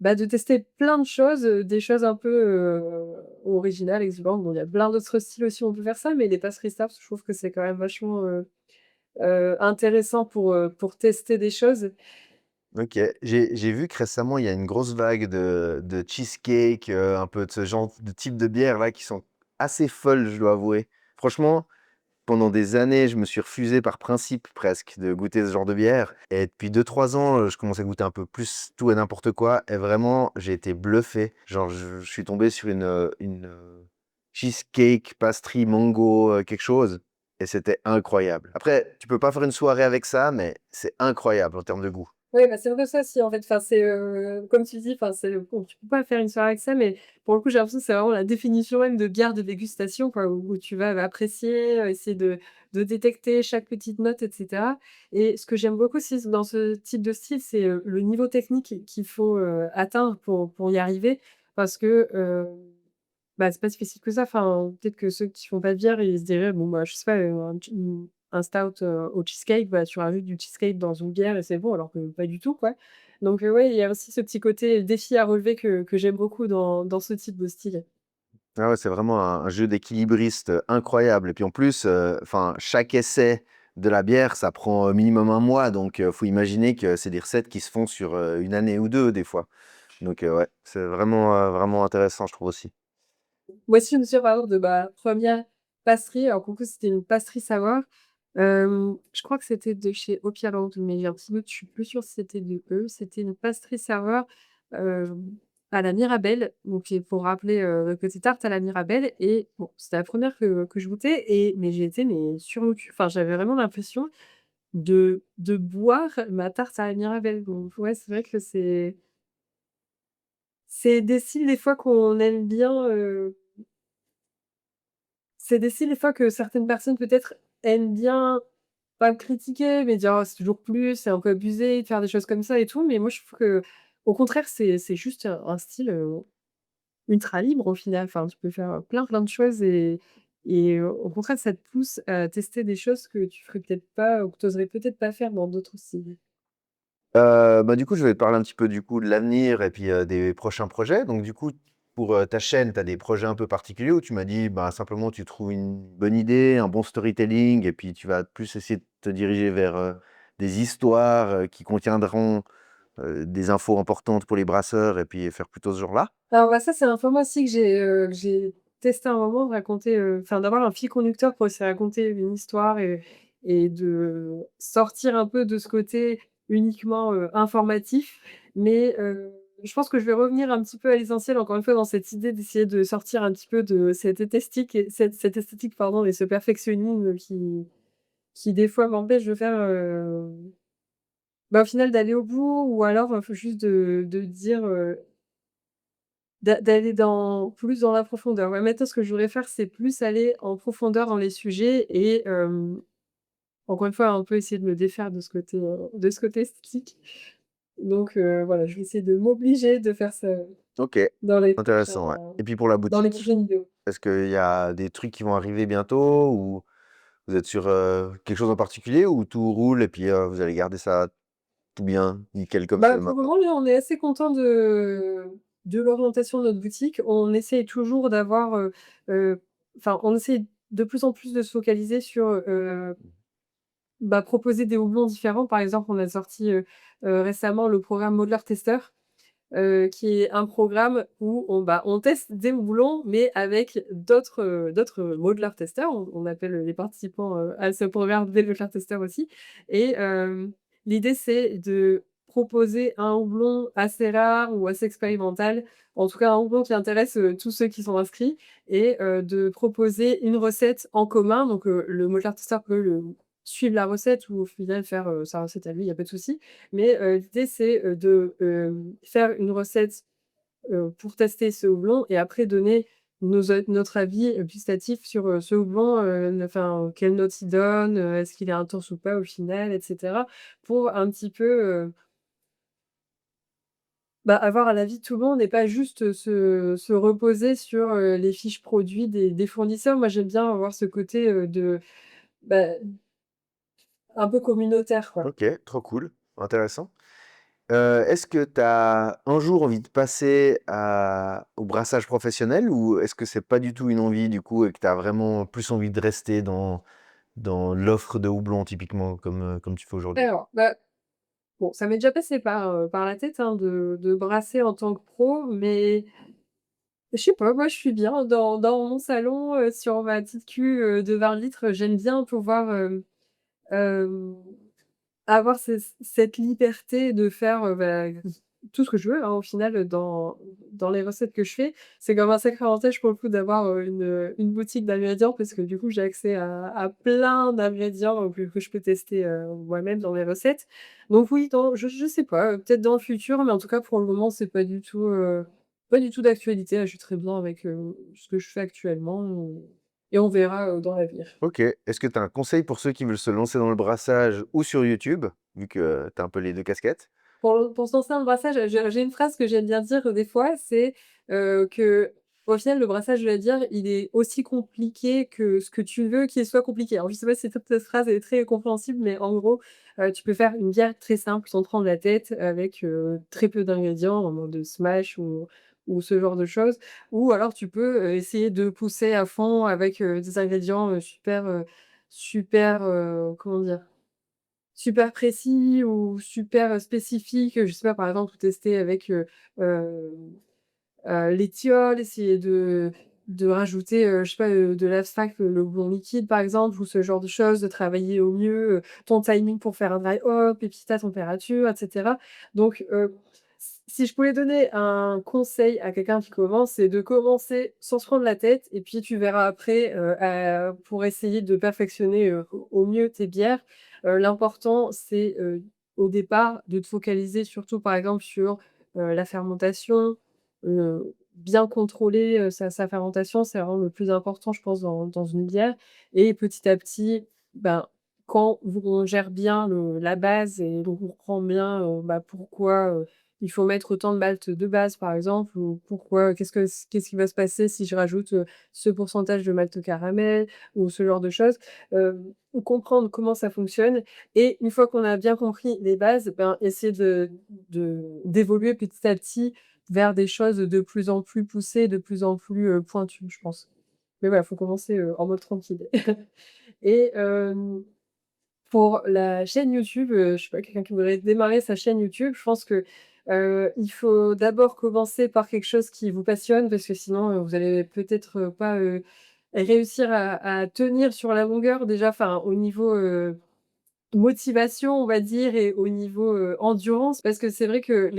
bah, de tester plein de choses, des choses un peu, originales, exuberantes. Bon, il y a plein d'autres styles aussi où on peut faire ça, mais les pastry stout, je trouve que c'est quand même vachement, intéressant pour tester des choses. OK. J'ai vu que récemment, il y a une grosse vague de cheesecake, un peu de ce genre de type de bière là qui sont assez folles, je dois avouer. Franchement, pendant des années, je me suis refusé par principe presque de goûter ce genre de bière, et depuis 2 3 ans, je commence à goûter un peu plus tout et n'importe quoi, et vraiment, j'ai été bluffé. Genre je suis tombé sur cheesecake, pastry, mango, quelque chose, et c'était incroyable. Après, tu peux pas faire une soirée avec ça, mais c'est incroyable en termes de goût. Oui, bah, c'est un peu ça aussi, en fait. Enfin, c'est, comme tu dis, enfin, c'est bon, tu peux pas faire une soirée avec ça, mais pour le coup, j'ai l'impression que c'est vraiment la définition même de bière de dégustation, quoi, où tu vas apprécier, essayer de détecter chaque petite note, et cetera. Et ce que j'aime beaucoup aussi dans ce type de style, c'est, le niveau technique qu'il faut, atteindre pour y arriver, parce que, bah, c'est pas si facile que ça. Enfin, peut-être que ceux qui font pas de bière, ils se diraient: «Bon, bah, je sais pas, un stout, au cheesecake, bah, tu rajoutes du cheesecake dans une bière et c'est bon», alors que pas du tout, quoi. Donc ouais, il y a aussi ce petit côté défi à relever que j'aime beaucoup dans ce type de style. Ah ouais, c'est vraiment un jeu d'équilibriste, incroyable, et puis en plus, enfin, chaque essai de la bière, ça prend, minimum un mois, donc faut imaginer que c'est des recettes qui se font sur, 1 année ou 2 des fois. Donc ouais, c'est vraiment intéressant, je trouve aussi. Moi aussi, je me souviens par exemple de ma première pâtisserie. Alors pour le coup, c'était une pâtisserie Savoie. Je crois que c'était de chez Opierland, mais j'ai un petit doute, je suis plus sûre si c'était de eux. C'était une pâtisserie Savoie, à la Mirabelle, donc et pour rappeler, le côté tarte à la Mirabelle, et bon, c'était la première que je goûtais, mais j'ai été sur le cul. Enfin, j'avais vraiment l'impression de boire ma tarte à la Mirabelle, donc ouais, c'est vrai que c'est des styles des fois qu'on aime bien, c'est des styles, des fois, que certaines personnes, peut-être, aiment bien, pas me critiquer, mais dire: «Oh, c'est toujours plus, c'est un peu abusé de faire des choses comme ça et tout», mais moi, je trouve qu'au contraire, c'est juste un style, ultra libre, au final. Enfin, tu peux faire plein, plein de choses, et au contraire, ça te pousse à tester des choses que tu ferais peut-être pas ou que tu oserais peut-être pas faire dans d'autres styles. Bah, du coup, je vais te parler un petit peu, du coup, de l'avenir et puis, des prochains projets. Donc du coup, pour, ta chaîne, tu as des projets un peu particuliers où tu m'as dit, bah, simplement tu trouves une bonne idée, un bon storytelling, et puis tu vas plus essayer de te diriger vers des histoires qui contiendront des infos importantes pour les brasseurs et puis faire plutôt ce genre-là? Alors, bah, ça, c'est un format aussi que j'ai testé un moment, de raconter, enfin, d'avoir un fil conducteur pour essayer de raconter une histoire et de sortir un peu de ce côté uniquement, informatif. Mais, je pense que je vais revenir un petit peu à l'essentiel, encore une fois, dans cette idée d'essayer de sortir un petit peu de cette esthétique, pardon, et ce perfectionnisme qui des fois m'empêche de faire, bah, au final d'aller au bout, ou alors, juste de dire, d'aller dans la profondeur. Ouais, maintenant ce que je voudrais faire, c'est plus aller en profondeur dans les sujets et encore une fois, un peu essayer de me défaire de ce côté esthétique. Donc voilà, je vais essayer de m'obliger de faire ça OK, dans les prochains intéressant, ouais. Et puis pour la dans les boutique, prochaines vidéos. est-ce qu'il y a des trucs qui vont arriver bientôt ou vous êtes sur quelque chose en particulier ou tout roule et puis vous allez garder ça tout bien, nickel comme c'est Bah, pour le maintenant? moment, là, on est assez content de l'orientation de notre boutique. On essaye toujours d'avoir, heu, enfin, on essaye de plus en plus de se focaliser sur, bah, proposer des houblons différents. Par exemple, on a sorti, récemment le programme Modeler Tester, qui est un programme où on teste des houblons, mais avec d'autres modeleurs testeurs. On appelle les participants, à ce programme des modeleurs testeurs aussi. Et l'idée, c'est de proposer un houblon assez rare ou assez expérimental, en tout cas un houblon qui intéresse, tous ceux qui sont inscrits, et de proposer une recette en commun. Donc le modeleur testeur peut suivre la recette ou au final faire, sa recette à lui, il y a pas de souci. Mais l'idée, c'est, faire une recette, pour tester ce houblon et après donner notre avis, gustatif sur, ce houblon, enfin, quelle note il donne, est-ce qu'il est intense ou pas au final, et cetera. Pour un petit peu, bah, avoir un avis de tout le monde et pas juste, se reposer sur, les fiches produits des fournisseurs. Moi, j'aime bien avoir ce côté, bah, un peu communautaire, quoi. OK, trop cool, intéressant. Est-ce que tu as un jour envie de passer au brassage professionnel ou est-ce que c'est pas du tout une envie du coup et que tu as vraiment plus envie de rester dans l'offre de houblon typiquement comme tu fais aujourd'hui? Alors, bah, bon, ça m'est déjà passé par la tête, hein, de brasser en tant que pro, mais je sais pas, moi je suis bien dans mon salon, sur ma petite cuve, de 20 litres. J'aime bien pouvoir, hem, avoir cette liberté de faire, bah, tout ce que je veux, hein, au final, dans les recettes que je fais. C'est comme un sacré avantage pour le coup d'avoir, une boutique d'ingrédients, parce que du coup j'ai accès à plein d'ingrédients, que je peux tester, moi-même dans mes recettes. Donc oui, je sais pas, peut-être dans le futur, mais en tout cas pour le moment c'est pas du tout d'actualité. Là, je suis très bien avec, ce que je fais actuellement, et on verra, dans l'avenir. OK. Est-ce que tu as un conseil pour ceux qui veulent se lancer dans le brassage ou sur YouTube, vu que tu as un peu les 2 casquettes? Pour se lancer dans le brassage, j'ai une phrase que j'aime bien dire, des fois, c'est, qu'au final, le brassage de la bière, il est aussi compliqué que ce que tu veux qu'il soit compliqué. Alors, je sais pas si cette phrase est très compréhensible, mais en gros, tu peux faire une bière très simple sans te prendre la tête avec, très peu d'ingrédients en mode smash ou ce genre de choses. Ou alors tu peux, essayer de pousser à fond avec, des ingrédients, super, comment dire? Super précis ou super spécifique, je sais pas, par exemple, tester avec, l'étiole, essayer de rajouter, je sais pas, de l'abstract, le blond liquide, par exemple, ou ce genre de choses, de travailler au mieux, ton timing pour faire un dry hop et puis ta température, et cetera. Donc, si je pouvais donner un conseil à quelqu'un qui commence, c'est de commencer sans se prendre la tête, et puis tu verras après, pour essayer de perfectionner, au mieux tes bières. L'important, c'est, au départ, de te focaliser surtout, par exemple, sur, la fermentation. Bien contrôler, sa fermentation, c'est vraiment le plus important, je pense, dans une bière. Et petit à petit, ben, quand on gère bien la base et donc on comprend bien, bah, pourquoi, il faut mettre autant de malt de base, par exemple, ou pourquoi qu'est-ce qui va se passer si je rajoute, ce pourcentage de malt caramel ou ce genre de choses. Ou comprendre comment ça fonctionne, et une fois qu'on a bien compris les bases, ben, essayer d'évoluer petit à petit vers des choses de plus en plus poussées, de plus en plus, pointues, je pense. Mais voilà, faut commencer, en mode tranquille. Et Pour la chaîne YouTube, je sais pas, quelqu'un qui voudrait démarrer sa chaîne YouTube, je pense que, il faut d'abord commencer par quelque chose qui vous passionne parce que sinon, vous allez peut-être, pas, réussir à tenir sur la longueur déjà, enfin au niveau, motivation, on va dire et au niveau, endurance parce que c'est vrai que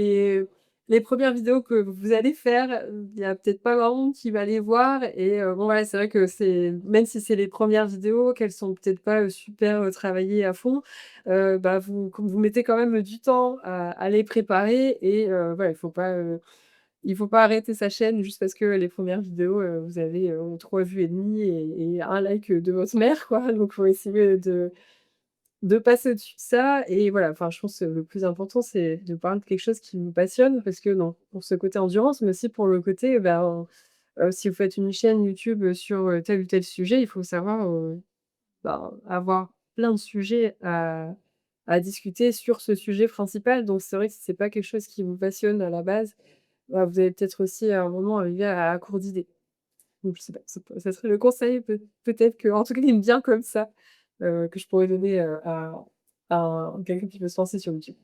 les premières vidéos que vous allez faire, il y a peut-être pas grand monde qui va les voir et bon voilà, c'est vrai que c'est même si c'est les premières vidéos, qu'elles sont peut-être pas, super, travaillées à fond, bah, vous mettez quand même du temps à les préparer et voilà, il faut pas arrêter sa chaîne juste parce que les premières vidéos, vous avez, 3 vues et demie et 1 like, de votre mère, quoi. Donc faut essayer de passer au-dessus de ça et voilà, enfin, je pense que le plus important, c'est de parler de quelque chose qui vous passionne parce que non, pour ce côté endurance, mais aussi pour le côté, ben, si vous faites une chaîne YouTube, sur, tel ou tel sujet, il faut savoir, ben, avoir plein de sujets à discuter sur ce sujet principal. Donc c'est vrai que si c'est pas quelque chose qui vous passionne à la base, bah, vous allez peut-être aussi à un moment arriver à court d'idées. Donc je sais pas, ça serait le conseil peut-être que en tout cas qui me vient comme ça, que je pourrais donner, à quelqu'un qui veut se lancer sur YouTube.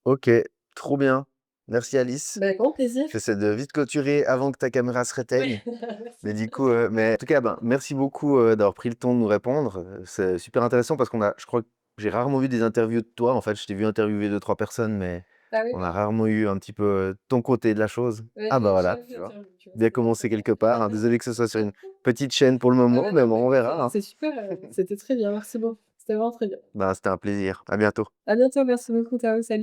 OK, trop bien. Merci Alice. Bah, avec grand plaisir. J'essaie de vite clôturer avant que ta caméra se réteigne. Ouais, merci. Mais du coup, mais en tout cas, ben, merci beaucoup, d'avoir pris le temps de nous répondre. C'est super intéressant parce je crois que j'ai rarement vu des interviews de toi. En fait, je t'ai vu interviewer deux trois personnes, mais Ah oui, on a rarement eu un petit peu, ton côté de la chose. ouais, Ah bah, j'ai voilà, jamais fait tu vois? d'interview, tu vois? Bien C'est bien. commencer quelque part, hein. Désolé que ce soit sur une petite chaîne pour le Ah moment, bah mais non, bon, bah on écoute, verra, hein. c'est super, c'était très bien, merci beaucoup. C'était vraiment très bien. Bah, c'était un plaisir. À bientôt. À bientôt, merci beaucoup, Tao, salut.